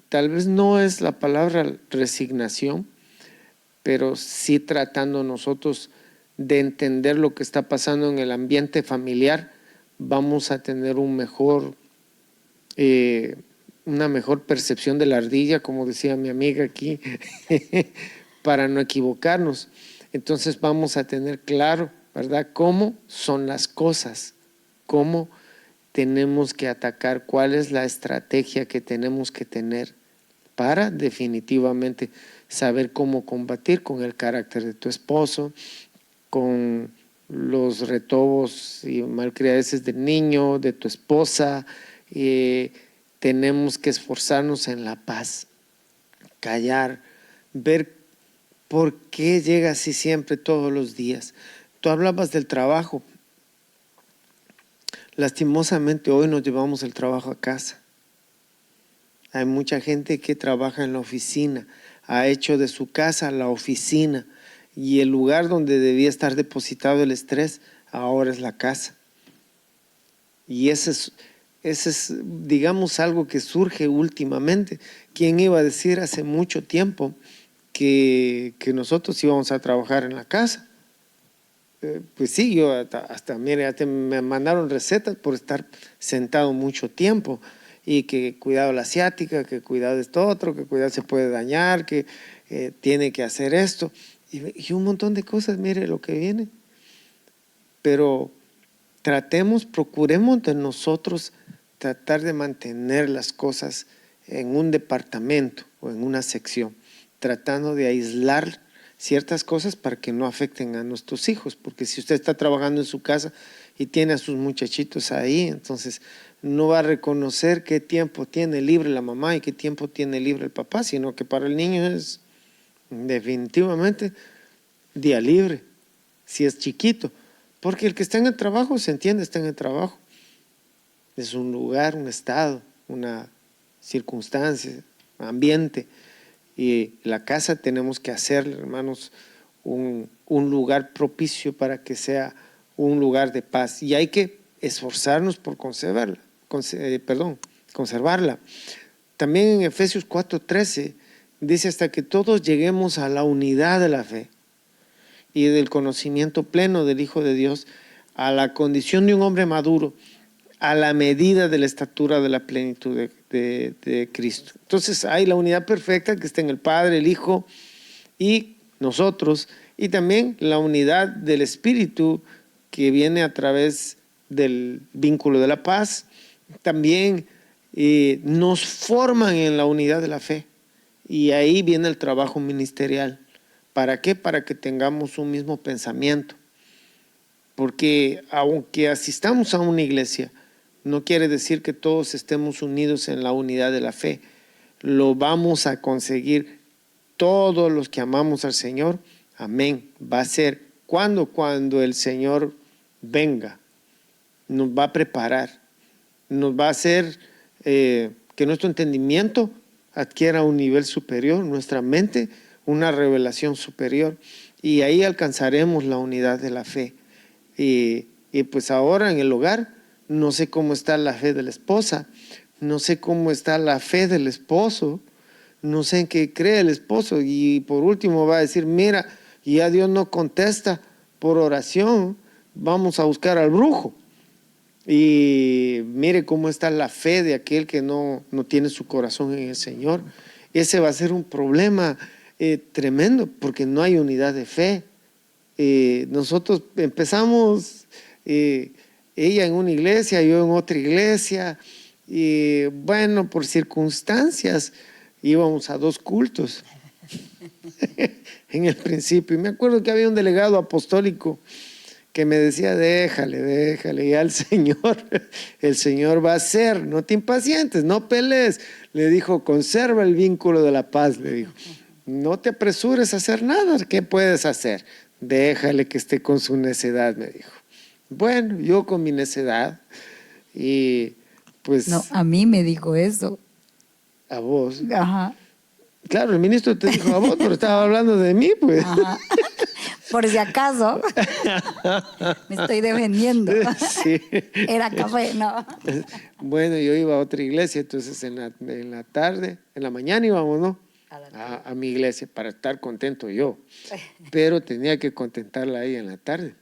tal vez no es la palabra resignación, pero sí tratando nosotros de entender lo que está pasando en el ambiente familiar, vamos a tener una mejor percepción de la ardilla, como decía mi amiga aquí, para no equivocarnos. Entonces vamos a tener claro, ¿verdad?, cómo son las cosas, cómo tenemos que atacar, cuál es la estrategia que tenemos que tener para definitivamente saber cómo combatir con el carácter de tu esposo, con los retobos y malcriadeces del niño, de tu esposa. Tenemos que esforzarnos en la paz, callar, ver por qué llega así siempre todos los días. Tú hablabas del trabajo. Lastimosamente hoy nos llevamos el trabajo a casa. Hay mucha gente que trabaja en la oficina, ha hecho de su casa la oficina y el lugar donde debía estar depositado el estrés ahora es la casa. Y ese es, digamos, algo que surge últimamente. ¿Quién iba a decir hace mucho tiempo que nosotros íbamos a trabajar en la casa? Pues sí, yo hasta me mandaron recetas por estar sentado mucho tiempo y que cuidado la asiática, que cuidado esto otro, que cuidado se puede dañar, que tiene que hacer esto y un montón de cosas, mire lo que viene. Pero procuremos de nosotros tratar de mantener las cosas en un departamento o en una sección, tratando de aislar ciertas cosas para que no afecten a nuestros hijos, porque si usted está trabajando en su casa y tiene a sus muchachitos ahí, entonces no va a reconocer qué tiempo tiene libre la mamá y qué tiempo tiene libre el papá, sino que para el niño es definitivamente día libre, si es chiquito, porque el que está en el trabajo se entiende, está en el trabajo, es un lugar, un estado, una circunstancia, ambiente. Y la casa tenemos que hacerle, hermanos, un lugar propicio para que sea un lugar de paz. Y hay que esforzarnos por conservarla. También en Efesios 4:13 dice hasta que todos lleguemos a la unidad de la fe y del conocimiento pleno del Hijo de Dios, a la condición de un hombre maduro, a la medida de la estatura de la plenitud de Cristo. Entonces hay la unidad perfecta que está en el Padre, el Hijo y nosotros, y también la unidad del Espíritu que viene a través del vínculo de la paz. También nos forman en la unidad de la fe, y ahí viene el trabajo ministerial. ¿Para qué? Para que tengamos un mismo pensamiento, porque aunque asistamos a una iglesia, no quiere decir que todos estemos unidos en la unidad de la fe. Lo vamos a conseguir todos los que amamos al Señor. Amén. Va a ser cuando el Señor venga. Nos va a preparar. Nos va a hacer que nuestro entendimiento adquiera un nivel superior, nuestra mente una revelación superior. Y ahí alcanzaremos la unidad de la fe. Y pues ahora en el hogar, no sé cómo está la fe de la esposa, no sé cómo está la fe del esposo, no sé en qué cree el esposo, y por último va a decir, mira, ya Dios no contesta por oración, vamos a buscar al brujo. Y mire cómo está la fe de aquel que no tiene su corazón en el Señor. Ese va a ser un problema tremendo, porque no hay unidad de fe. Nosotros empezamos... ella en una iglesia, yo en otra iglesia, y bueno, por circunstancias íbamos a 2 cultos en el principio. Y me acuerdo que había un delegado apostólico que me decía, déjale, ya el Señor va a hacer, no te impacientes, no pelees. Le dijo, conserva el vínculo de la paz, le dijo. No te apresures a hacer nada, ¿qué puedes hacer? Déjale que esté con su necedad, me dijo. Bueno, yo con mi necedad, y pues... No, a mí me dijo eso. A vos. Ajá. Claro, el ministro te dijo a vos, pero estaba hablando de mí, pues. Ajá. Por si acaso, me estoy defendiendo. Sí. Era café, no. Bueno, yo iba a otra iglesia, entonces en la tarde, en la mañana íbamos, ¿no? A mi iglesia, para estar contento yo. Pero tenía que contentarla ahí en la tarde.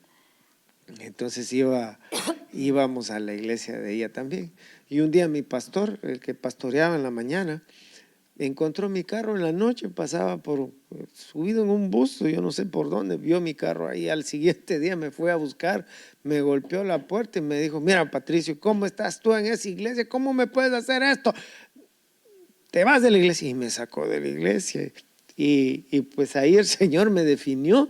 Entonces íbamos a la iglesia de ella también. Y un día mi pastor, el que pastoreaba en la mañana, encontró mi carro en la noche, pasaba subido en un busto, yo no sé por dónde, vio mi carro ahí. Al siguiente día me fue a buscar, me golpeó la puerta y me dijo, mira Patricio, ¿cómo estás tú en esa iglesia? ¿Cómo me puedes hacer esto? Te vas de la iglesia. Y me sacó de la iglesia. Y pues ahí el Señor me definió,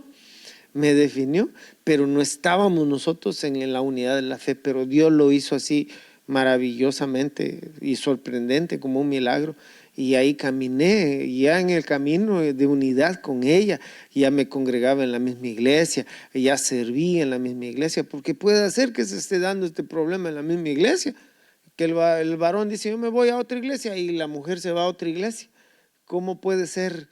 pero no estábamos nosotros en la unidad de la fe, pero Dios lo hizo así maravillosamente y sorprendente, como un milagro. Y ahí caminé, ya en el camino de unidad con ella, ya me congregaba en la misma iglesia, ya serví en la misma iglesia, porque puede ser que se esté dando este problema en la misma iglesia, que el varón dice, yo me voy a otra iglesia, y la mujer se va a otra iglesia. ¿Cómo puede ser?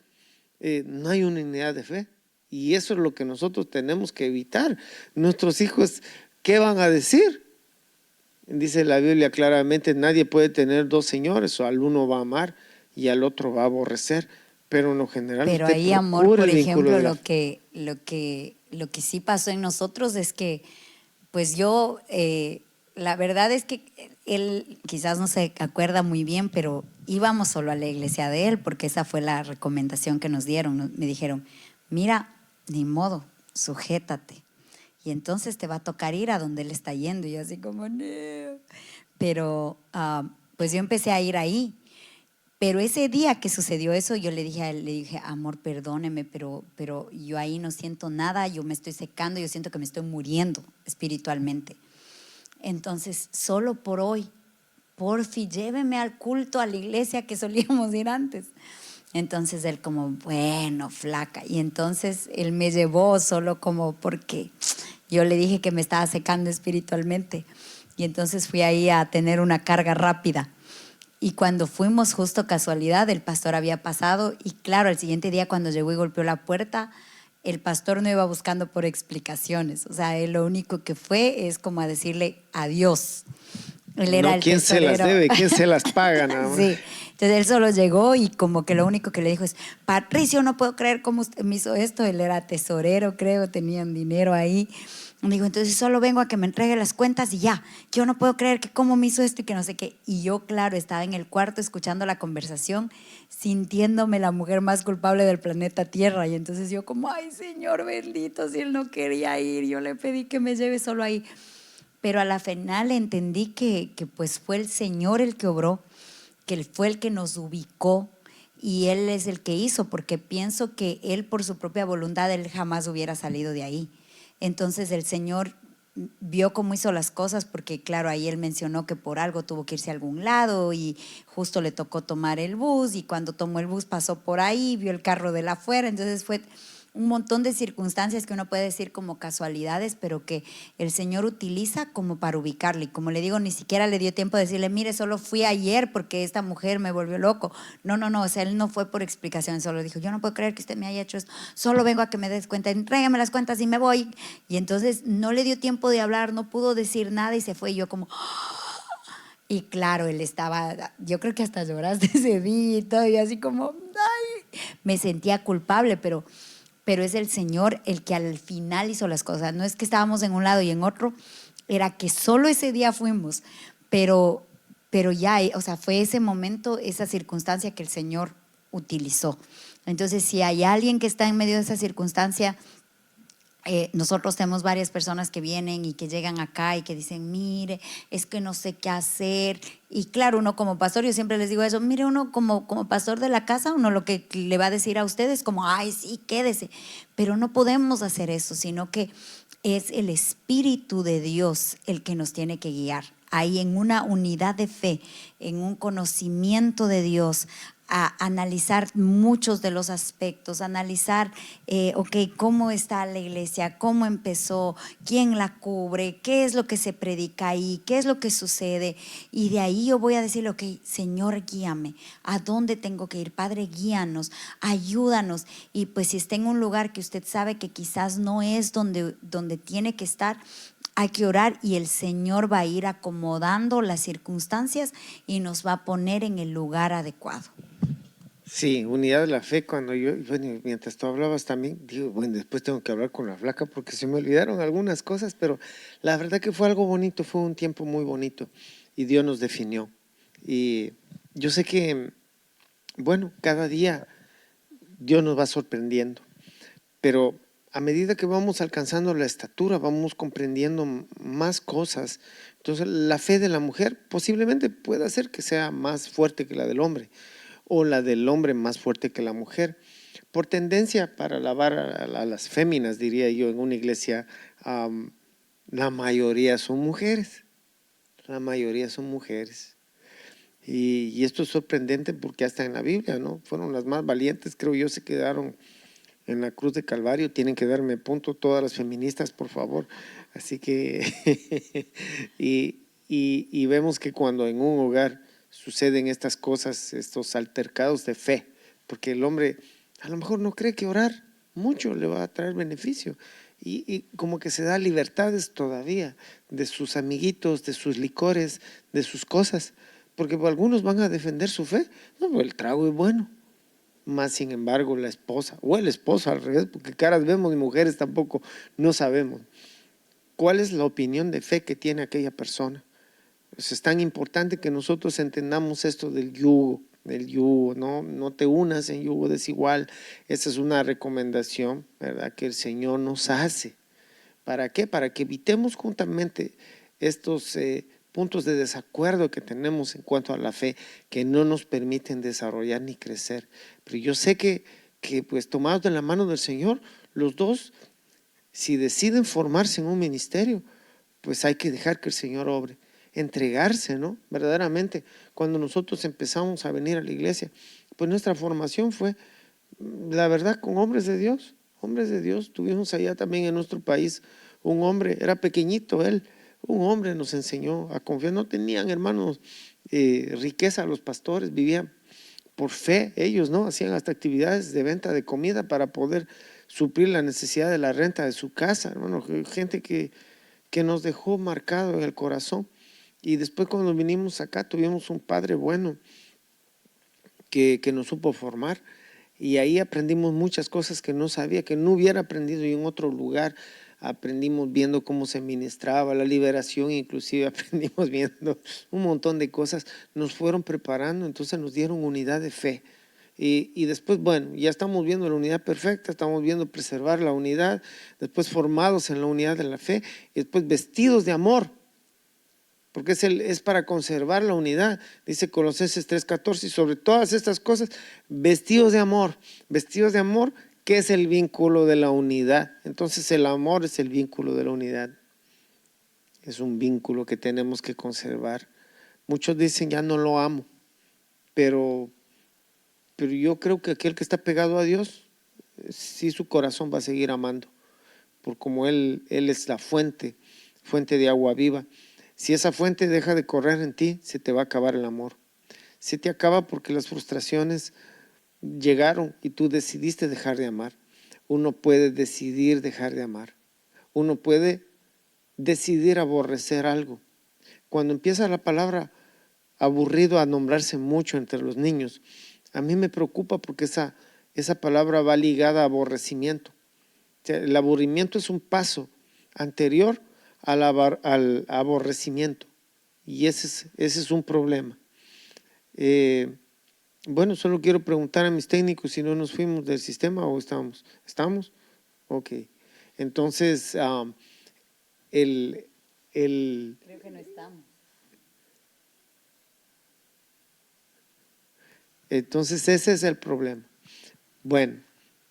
No hay una unidad de fe. Y eso es lo que nosotros tenemos que evitar. Nuestros hijos, ¿qué van a decir? Dice la Biblia claramente, nadie puede tener 2 señores, o al uno va a amar y al otro va a aborrecer, pero en lo general Pero usted ahí, amor, procura por el vínculo ejemplo, de la... lo que sí pasó en nosotros es que, pues yo, la verdad es que él quizás no se acuerda muy bien, pero íbamos solo a la iglesia de él, porque esa fue la recomendación que nos dieron. Me dijeron, mira, ni modo, sujétate. y entonces te va a tocar ir a donde él está yendo. Y yo así como, no. Pero pues yo empecé a ir ahí. Pero ese día que sucedió eso, yo le dije a él, le dije, amor, perdóneme, pero yo ahí no siento nada, yo me estoy secando, yo siento que me estoy muriendo espiritualmente. Entonces, solo por hoy, porfi, lléveme al culto, a la iglesia que solíamos ir antes. Entonces él como, bueno, flaca. Y entonces él me llevó solo como porque yo le dije que me estaba secando espiritualmente. Y entonces fui ahí a tener una carga rápida. Y cuando fuimos, justo casualidad, el pastor había pasado y claro, el siguiente día cuando llegó y golpeó la puerta, el pastor no iba buscando por explicaciones. O sea, él lo único que fue es como a decirle adiós. Él era No, el ¿quién se las tesorero. debe? ¿Quién se las paga nada más? Sí, entonces él solo llegó y como que lo único que le dijo es, Patricio, no puedo creer cómo usted me hizo esto. Él era tesorero, creo, tenían dinero ahí. Me dijo, entonces solo vengo a que me entregue las cuentas y ya. Yo no puedo creer que cómo me hizo esto y que no sé qué. Y yo, claro, estaba en el cuarto escuchando la conversación, sintiéndome la mujer más culpable del planeta Tierra. Y entonces yo como, ay, Señor bendito, si él no quería ir, yo le pedí que me lleve solo ahí. Pero a la final entendí que pues fue el Señor el que obró, que él fue el que nos ubicó y Él es el que hizo, porque pienso que Él por su propia voluntad, Él jamás hubiera salido de ahí. Entonces el Señor vio cómo hizo las cosas, porque claro, ahí Él mencionó que por algo tuvo que irse a algún lado y justo le tocó tomar el bus, y cuando tomó el bus pasó por ahí, vio el carro de la afuera, entonces fue un montón de circunstancias que uno puede decir como casualidades, pero que el Señor utiliza como para ubicarle. Y como le digo, ni siquiera le dio tiempo de decirle, mire, solo fui ayer porque esta mujer me volvió loco. No, o sea, él no fue por explicación, solo dijo, yo no puedo creer que usted me haya hecho esto, solo vengo a que me des cuenta, entrégame las cuentas y me voy. Y entonces no le dio tiempo de hablar, no pudo decir nada y se fue. Y yo como… Y claro, él estaba, yo creo que hasta lloraste ese día y todo, y así como, ay, me sentía culpable, pero es el Señor el que al final hizo las cosas. No es que estábamos en un lado y en otro, era que solo ese día fuimos, pero ya, o sea, fue ese momento, esa circunstancia que el Señor utilizó. Entonces, si hay alguien que está en medio de esa circunstancia, nosotros tenemos varias personas que vienen y que llegan acá y que dicen, mire, es que no sé qué hacer. Y claro, uno como pastor, yo siempre les digo eso, mire, uno como pastor de la casa, uno lo que le va a decir a ustedes como, ay, sí, quédese. Pero no podemos hacer eso, sino que es el Espíritu de Dios el que nos tiene que guiar. Ahí en una unidad de fe, en un conocimiento de Dios, a analizar muchos de los aspectos, analizar, ok, cómo está la iglesia, cómo empezó, quién la cubre, qué es lo que se predica ahí, qué es lo que sucede. Y de ahí yo voy a decirle, ok, Señor, guíame, ¿a dónde tengo que ir? Padre, guíanos, ayúdanos. Y pues si está en un lugar que usted sabe que quizás no es donde tiene que estar, hay que orar y el Señor va a ir acomodando las circunstancias y nos va a poner en el lugar adecuado. Sí, unidad de la fe. Cuando bueno, mientras tú hablabas también, digo, bueno, después tengo que hablar con la flaca porque se me olvidaron algunas cosas, pero la verdad que fue algo bonito, fue un tiempo muy bonito y Dios nos definió. Y yo sé que, bueno, cada día Dios nos va sorprendiendo, pero a medida que vamos alcanzando la estatura, vamos comprendiendo más cosas. Entonces, la fe de la mujer posiblemente pueda ser que sea más fuerte que la del hombre, o la del hombre más fuerte que la mujer. Por tendencia para alabar a las féminas, diría yo, en una iglesia, la mayoría son mujeres. La mayoría son mujeres. Y esto es sorprendente porque hasta en la Biblia, ¿no? Fueron las más valientes, creo yo, se quedaron en la cruz de Calvario. Tienen que darme punto todas las feministas, por favor. Así que, y vemos que cuando en un hogar suceden estas cosas, estos altercados de fe, porque el hombre a lo mejor no cree que orar mucho le va a traer beneficio, y como que se da libertades todavía de sus amiguitos, de sus licores, de sus cosas, porque algunos van a defender su fe. No, el trago es bueno. Más sin embargo la esposa o el esposo al revés, porque caras vemos y mujeres tampoco no sabemos. ¿Cuál es la opinión de fe que tiene aquella persona? Pues es tan importante que nosotros entendamos esto del yugo, no te unas en yugo desigual. Esa es una recomendación, ¿verdad?, que el Señor nos hace. ¿Para qué? Para que evitemos juntamente estos puntos de desacuerdo que tenemos en cuanto a la fe, que no nos permiten desarrollar ni crecer. Pero yo sé que pues tomados de la mano del Señor, los dos, si deciden formarse en un ministerio, pues hay que dejar que el Señor obre, entregarse, ¿no? Verdaderamente, cuando nosotros empezamos a venir a la iglesia, pues nuestra formación fue, la verdad, con hombres de Dios. Hombres de Dios, tuvimos allá también en nuestro país un hombre, era pequeñito él, un hombre nos enseñó a confiar. No tenían, hermanos, riqueza los pastores, vivían por fe ellos, ¿no? Hacían hasta actividades de venta de comida para poder suplir la necesidad de la renta de su casa, hermano. Gente que nos dejó marcado en el corazón. Y después cuando vinimos acá tuvimos un padre bueno que nos supo formar. Y ahí aprendimos muchas cosas que no sabía, que no hubiera aprendido en otro lugar. Aprendimos viendo cómo se ministraba la liberación, inclusive aprendimos viendo un montón de cosas. Nos fueron preparando, entonces nos dieron unidad de fe. Y después, bueno, ya estamos viendo la unidad perfecta, estamos viendo preservar la unidad, después formados en la unidad de la fe, y después vestidos de amor, porque es para conservar la unidad, dice Colosenses 3:14, y sobre todas estas cosas, vestidos de amor, que es el vínculo de la unidad. Entonces el amor es el vínculo de la unidad, es un vínculo que tenemos que conservar. Muchos dicen, ya no lo amo, pero yo creo que aquel que está pegado a Dios, sí, su corazón va a seguir amando, por como Él es la fuente de agua viva. Si esa fuente deja de correr en ti, se te va a acabar el amor. Se te acaba porque las frustraciones llegaron y tú decidiste dejar de amar. Uno puede decidir dejar de amar. Uno puede decidir aborrecer algo. Cuando empieza la palabra aburrido a nombrarse mucho entre los niños, a mí me preocupa porque esa palabra va ligada a aborrecimiento. O sea, el aburrimiento es un paso anterior al aborrecimiento, y ese es un problema. Bueno, solo quiero preguntar a mis técnicos si no nos fuimos del sistema o estamos. ¿Estamos? Ok. Entonces, Creo que no estamos. Entonces ese es el problema. Bueno,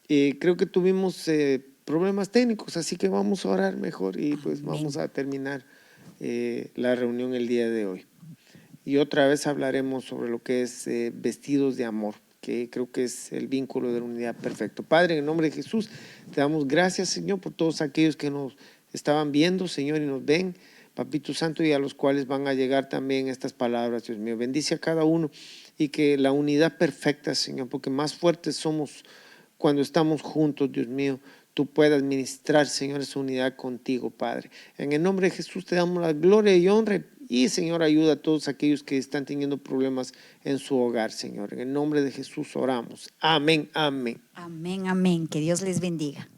creo que tuvimos problemas técnicos, así que vamos a orar mejor y pues vamos a terminar la reunión el día de hoy. Y otra vez hablaremos sobre lo que es vestidos de amor, que creo que es el vínculo de la unidad perfecto. Padre, en el nombre de Jesús, te damos gracias, Señor, por todos aquellos que nos estaban viendo, Señor, y nos ven, Papito Santo, y a los cuales van a llegar también estas palabras, Dios mío. Bendice a cada uno y que la unidad perfecta, Señor, porque más fuertes somos cuando estamos juntos, Dios mío. Tú puedas ministrar, Señor, esa unidad contigo, Padre. En el nombre de Jesús te damos la gloria y honra. Y, Señor, ayuda a todos aquellos que están teniendo problemas en su hogar, Señor. En el nombre de Jesús oramos. Amén, amén. Amén, amén. Que Dios les bendiga.